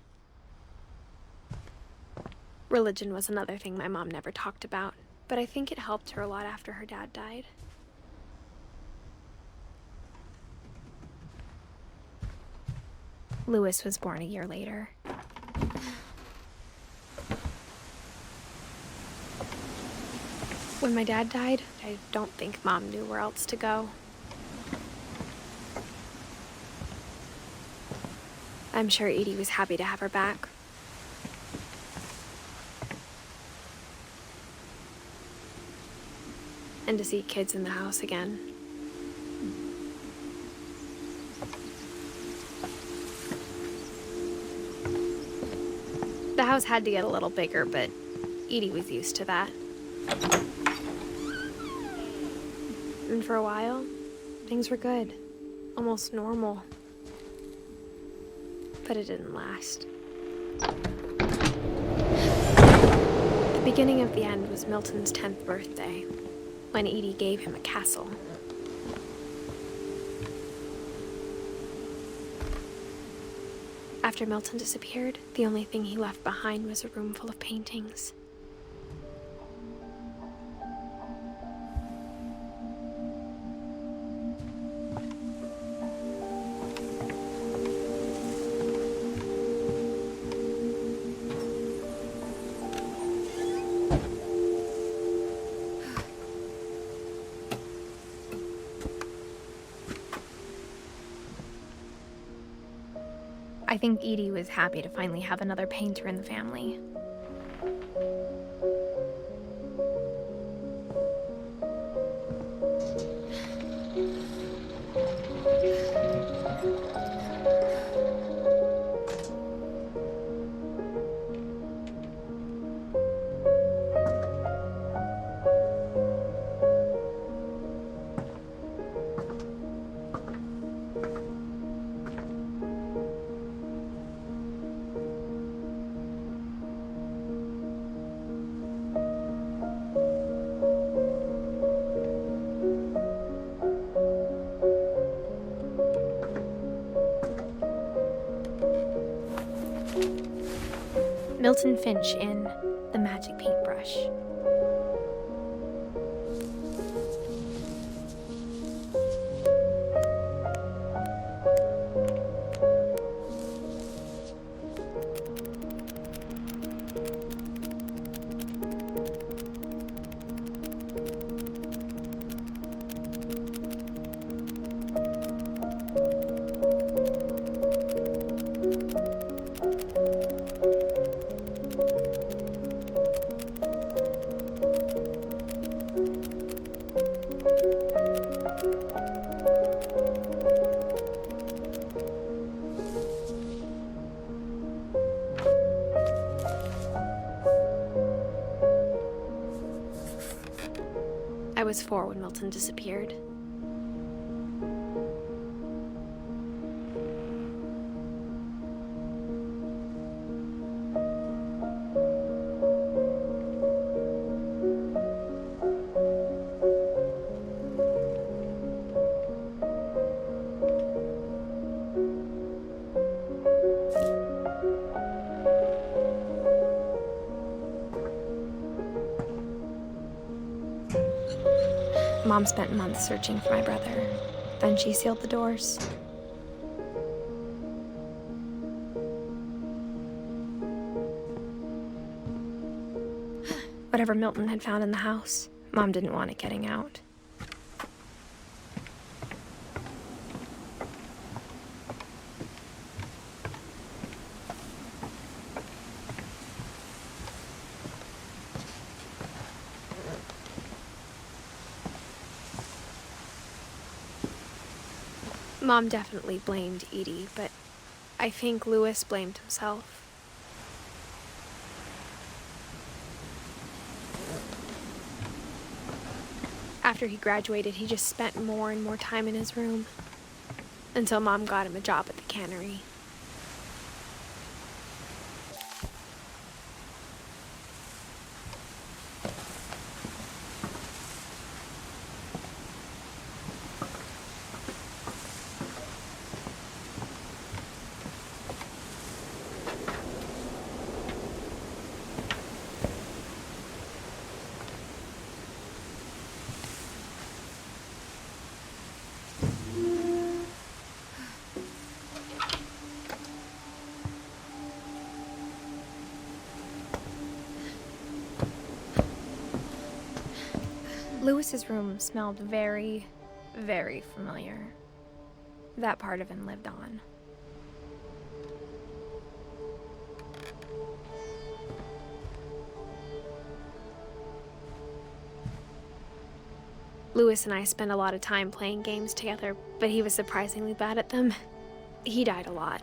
Religion was another thing my mom never talked about, but I think it helped her a lot after her dad died. Louis was born a year later. When my dad died, I don't think Mom knew where else to go. I'm sure Edie was happy to have her back. And to see kids in the house again. The house had to get a little bigger, but Edie was used to that. And for a while, things were good. Almost normal. But it didn't last. The beginning of the end was Milton's 10th birthday, when Edie gave him a castle. After Milton disappeared, the only thing he left behind was a room full of paintings. I think Edie was happy to finally have another painter in the family. Milton Finch in The Magic Paintbrush. I was 4 when Milton disappeared. Mom spent months searching for my brother. Then she sealed the doors. Whatever Milton had found in the house, Mom didn't want it getting out. Mom definitely blamed Edie, but I think Louis blamed himself. After he graduated, he just spent more and more time in his room, until Mom got him a job at the cannery. Lewis's room smelled very, very familiar. That part of him lived on. Lewis and I spent a lot of time playing games together, but he was surprisingly bad at them. He died a lot.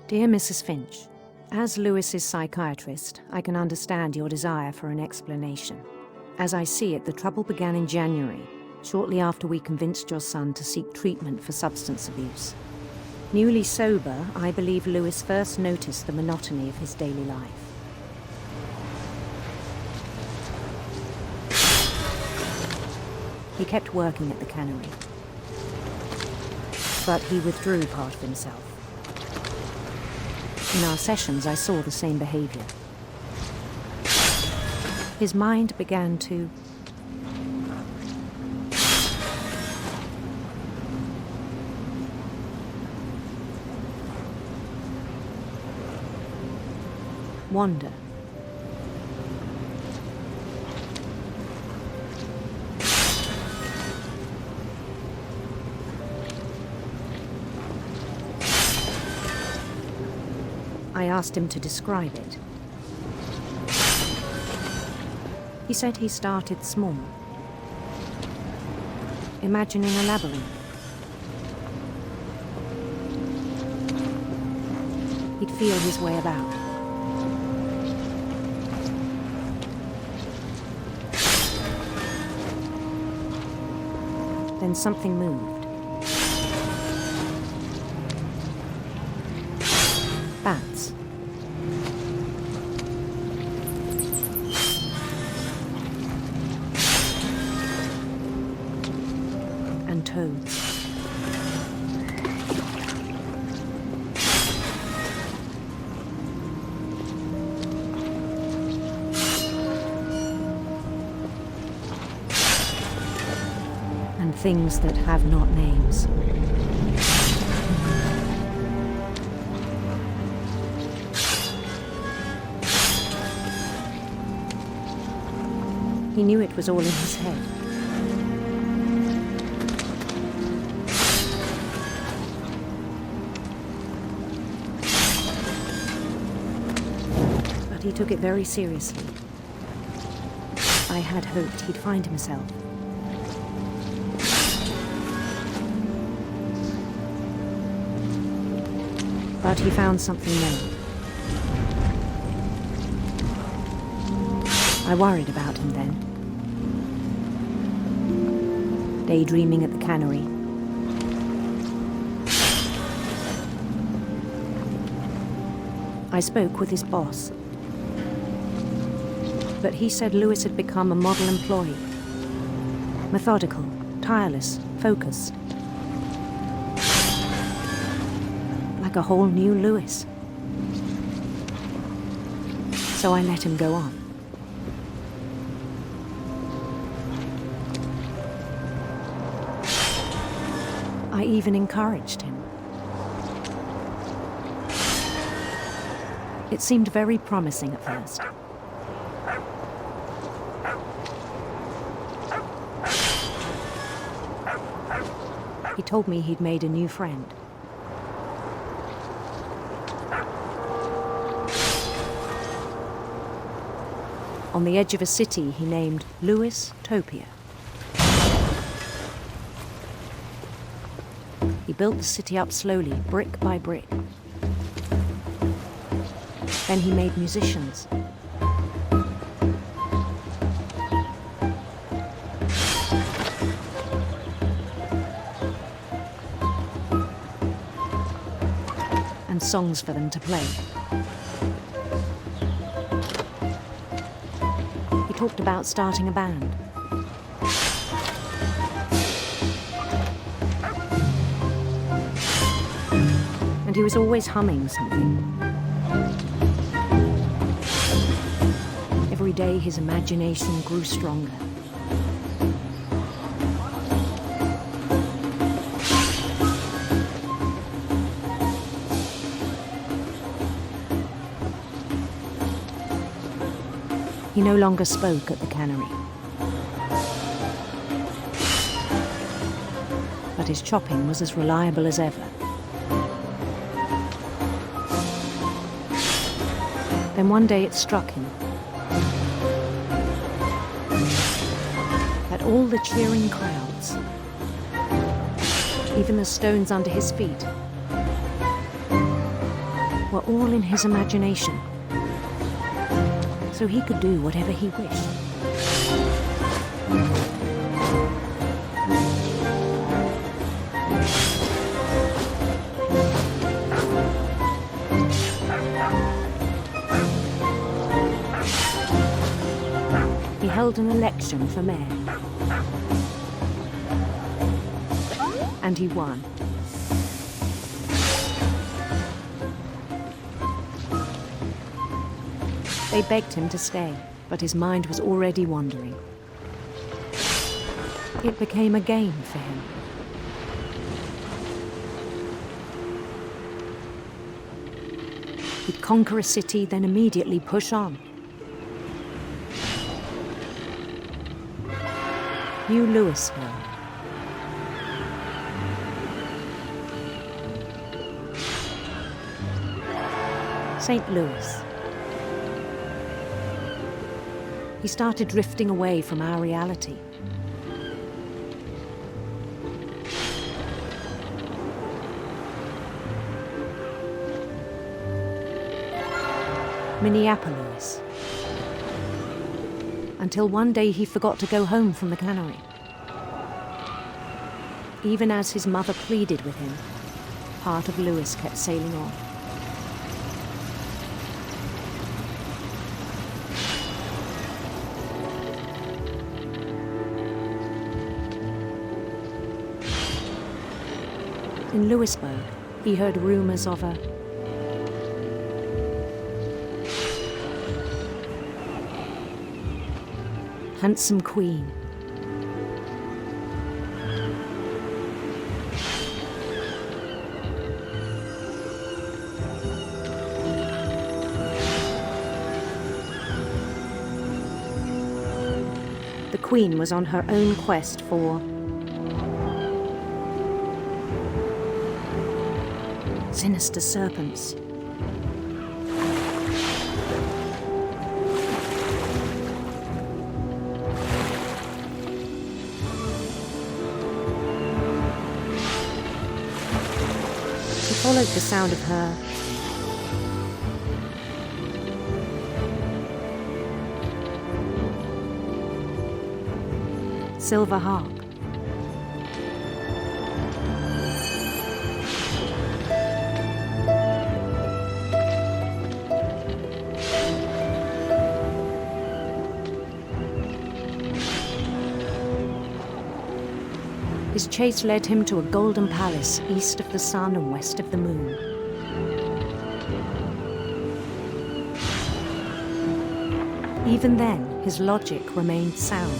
Dear Mrs. Finch, as Lewis's psychiatrist, I can understand your desire for an explanation. As I see it, the trouble began in January, shortly after we convinced your son to seek treatment for substance abuse. Newly sober, I believe Lewis first noticed the monotony of his daily life. He kept working at the cannery, but he withdrew part of himself. In our sessions, I saw the same behavior. His mind began to wander. I asked him to describe it. He said he started small, imagining a labyrinth. He'd feel his way about. Then something moved. Bats. And toads. And things that have not names. He knew it was all in his head. But he took it very seriously. I had hoped he'd find himself. But he found something more. I worried about him then. Daydreaming at the cannery. I spoke with his boss. But he said Lewis had become a model employee. Methodical, tireless, focused. Like a whole new Lewis. So I let him go on. I even encouraged him. It seemed very promising at first. He told me he'd made a new friend. on the edge of a city he named Lewis-topia. He built the city up slowly, brick by brick. Then he made musicians. And songs for them to play. He talked about starting a band. And he was always humming something. Every day his imagination grew stronger. He no longer spoke at the cannery. But his chopping was as reliable as ever. Then one day it struck him that all the cheering crowds, even the stones under his feet, were all in his imagination, so he could do whatever he wished. He held an election for mayor. And he won. They begged him to stay, but his mind was already wandering. It became a game for him. He'd conquer a city, then immediately push on. New Louisville. St. Louis. He started drifting away from our reality. Minneapolis. Until one day he forgot to go home from the cannery. Even as his mother pleaded with him, part of Lewis kept sailing on. In Louisburg, he heard rumors of a handsome queen. The queen was on her own quest for sinister serpents. He followed the sound of her silver harp. His chase led him to a golden palace east of the sun and west of the moon. Even then, his logic remained sound.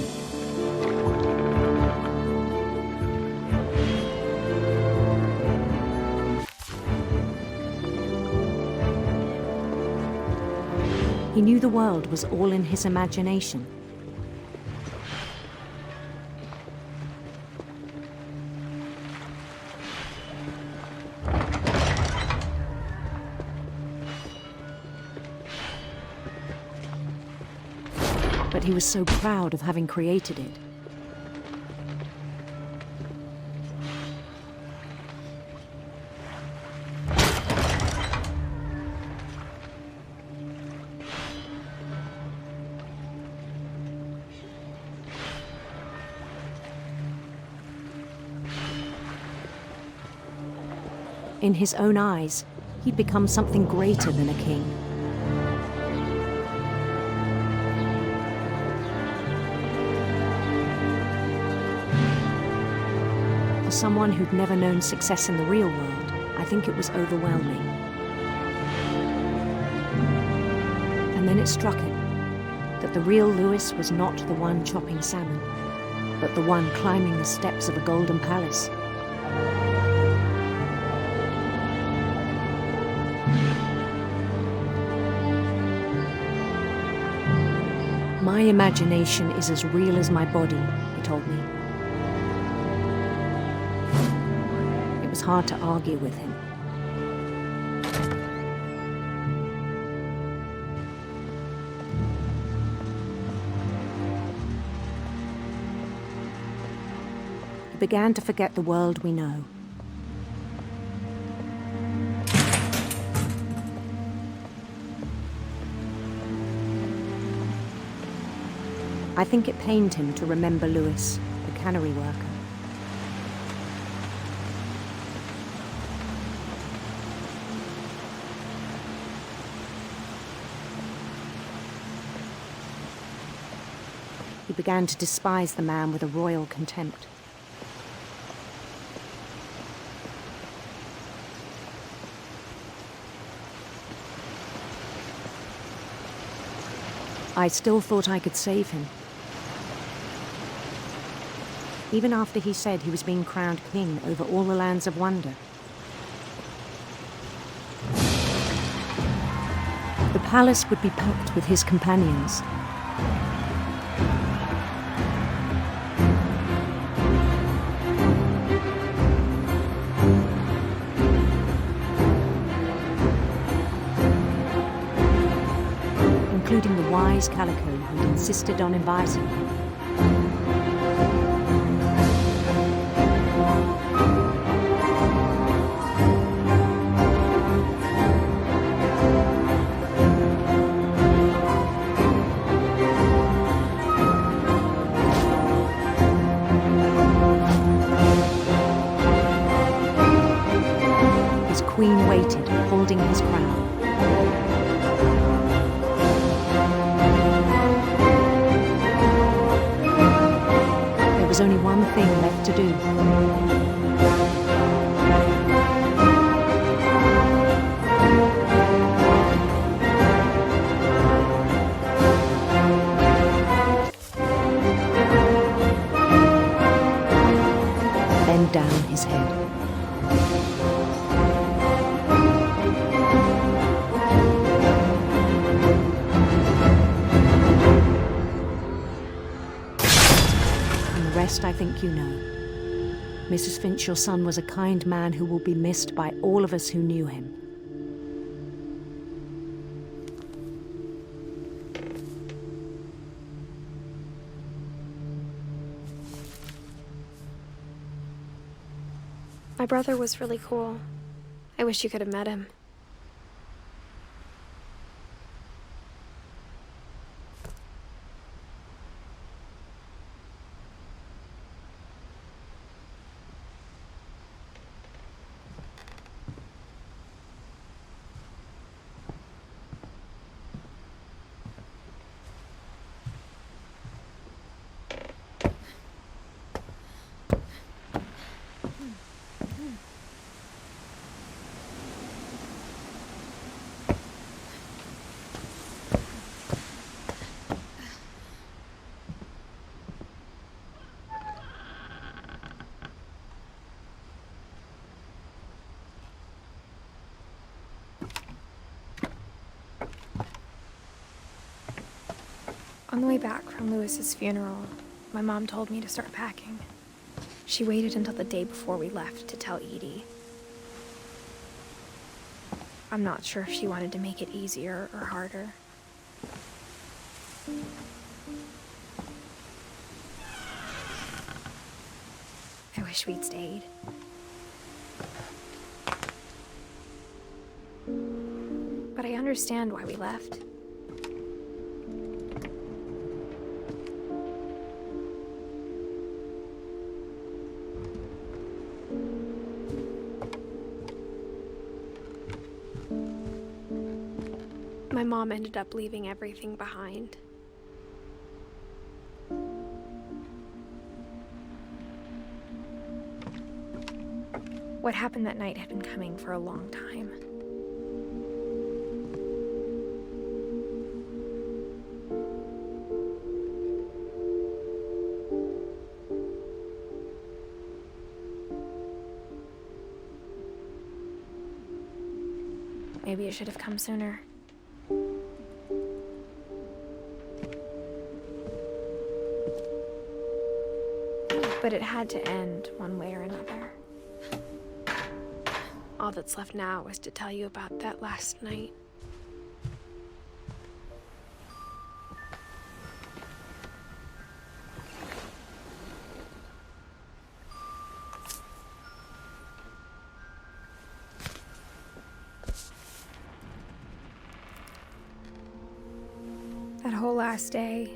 He knew the world was all in his imagination. he was so proud of having created it. In his own eyes, he'd become something greater than a king. For someone who'd never known success in the real world, I think it was overwhelming. And then it struck him that the real Lewis was not the one chopping salmon, but the one climbing the steps of a golden palace. My imagination is as real as my body, he told me. It was hard to argue with him. He began to forget the world we know. I think it pained him to remember Lewis, the cannery worker. He began to despise the man with a royal contempt. I still thought I could save him. Even after he said he was being crowned king over all the lands of wonder. The palace would be packed with his companions. Including the wise Calico who'd insisted on inviting him. His queen waited, holding his crown. There was only one thing left to do. Bend down his head. I think you know. Mrs. Finch, your son was a kind man who will be missed by all of us who knew him. My brother was really cool. I wish you could have met him. On the way back from Lewis's funeral, my mom told me to start packing. She waited until the day before we left to tell Edie. I'm not sure if she wanted to make it easier or harder. wish we'd stayed. But I understand why we left. My mom ended up leaving everything behind. What happened that night had been coming for a long time. Maybe it should have come sooner. But it had to end one way or another. All that's left now is to tell you about that last night. That whole last day,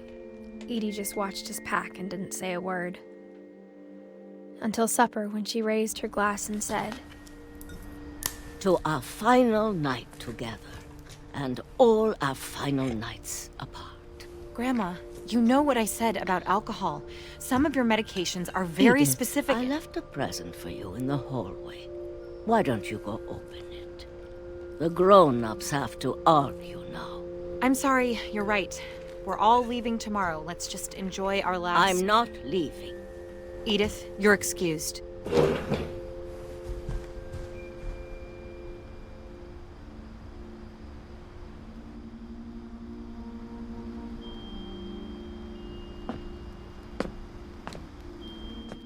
Edie just watched us pack and didn't say a word. Until supper, when she raised her glass and said, "To our final night together, and all our final nights apart." Grandma, you know what I said about alcohol. Some of your medications are very Edith, specific. I left a present for you in the hallway. Why don't you go open it? The grown-ups have to argue now. I'm sorry, you're right. We're all leaving tomorrow. Let's just enjoy our last... I'm not leaving. Edith, you're excused.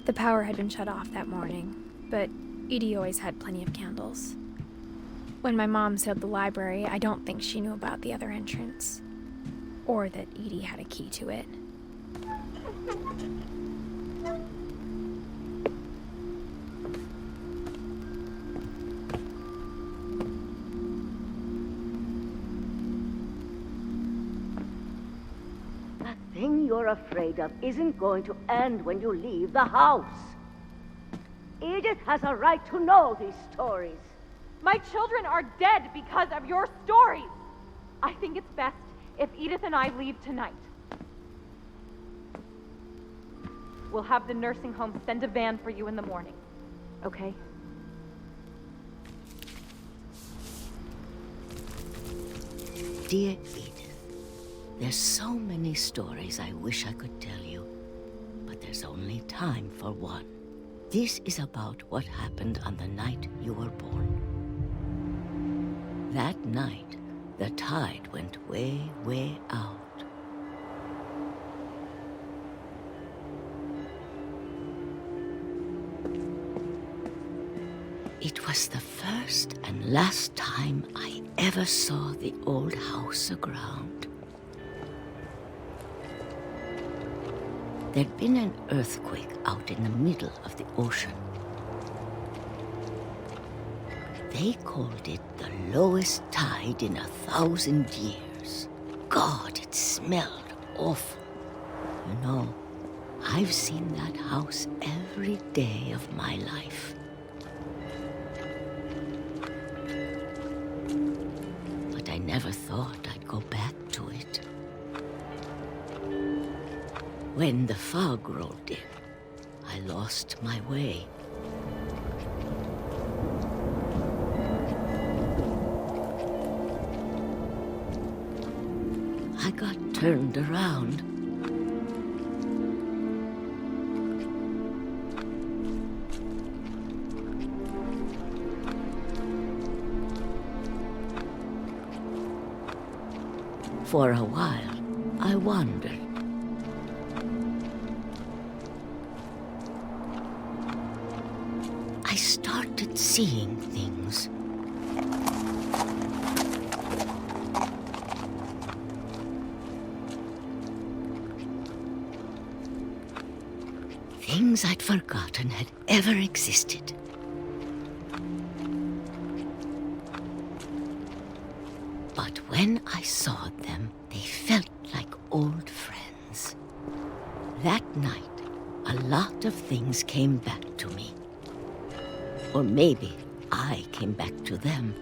The power had been shut off that morning, but Edie always had plenty of candles. When my mom sealed the library, I don't think she knew about the other entrance, or that Edie had a key to it. That thing you're afraid of isn't going to end when you leave the house. Edith has a right to know these stories. My children are dead because of your stories. I think it's best if Edith and I leave tonight. We'll have the nursing home send a van for you in the morning, okay? Dear Edith, there's so many stories I wish I could tell you, but there's only time for one. This is about what happened on the night you were born. That night, the tide went way, way out. It was the first and last time I ever saw the old house aground. There'd been an earthquake out in the middle of the ocean. They called it the lowest tide in 1,000 years. God, it smelled awful. You know, I've seen that house every day of my life. But I never thought I'd go back to it. When the fog rolled in, I lost my way. I got turned around. For a while, I wandered. I started seeing things. things I'd forgotten had ever existed. But when I saw them, they felt like old friends. That night, a lot of things came back to me. Or maybe I came back to them.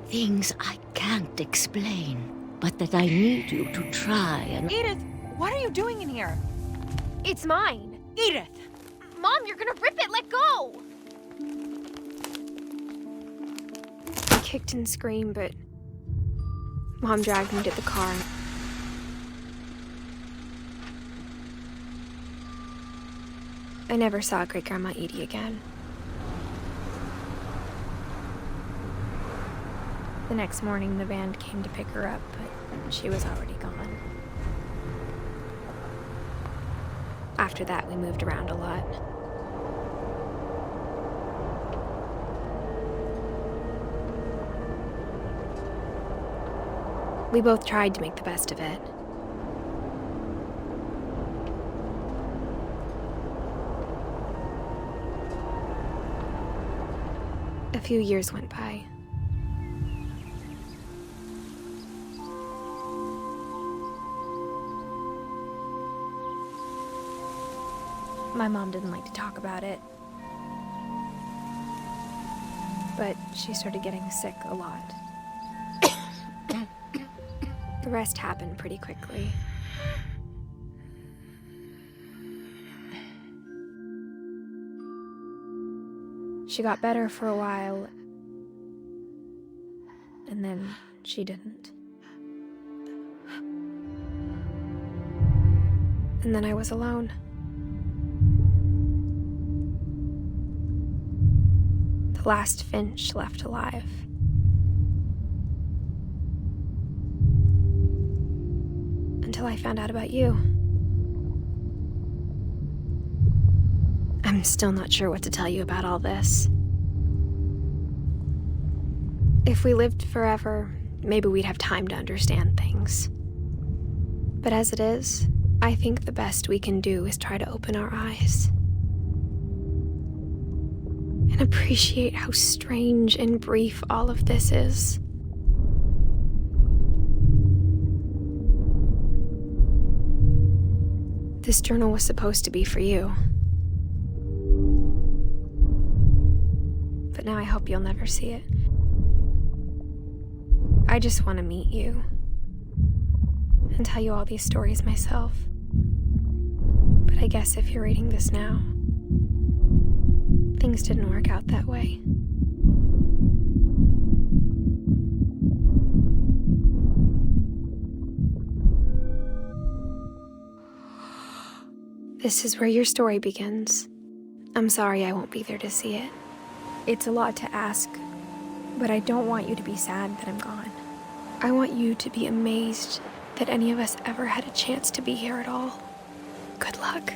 Things I can't explain, but that I need you to try and... Edith, what are you doing in here? It's mine. Edith! Mom, you're gonna rip it! Let go! I kicked and screamed, but Mom dragged me to the car. I never saw Great-Grandma Edie again. The next morning, the band came to pick her up, but she was already gone. After that, we moved around a lot. We both tried to make the best of it. A few years went by. My mom didn't like to talk about it, but she started getting sick a lot. The rest happened pretty quickly. She got better for a while, and then she didn't. And then I was alone. The last Finch left alive. Until I found out about you. I'm still not sure what to tell you about all this. If we lived forever, maybe we'd have time to understand things. But as it is, I think the best we can do is try to open our eyes. And appreciate how strange and brief all of this is. This journal was supposed to be for you. But now I hope you'll never see it. I just want to meet you and tell you all these stories myself. But I guess if you're reading this now, things didn't work out that way. This is where your story begins. I'm sorry I won't be there to see it. It's a lot to ask, but I don't want you to be sad that I'm gone. I want you to be amazed that any of us ever had a chance to be here at all. Good luck.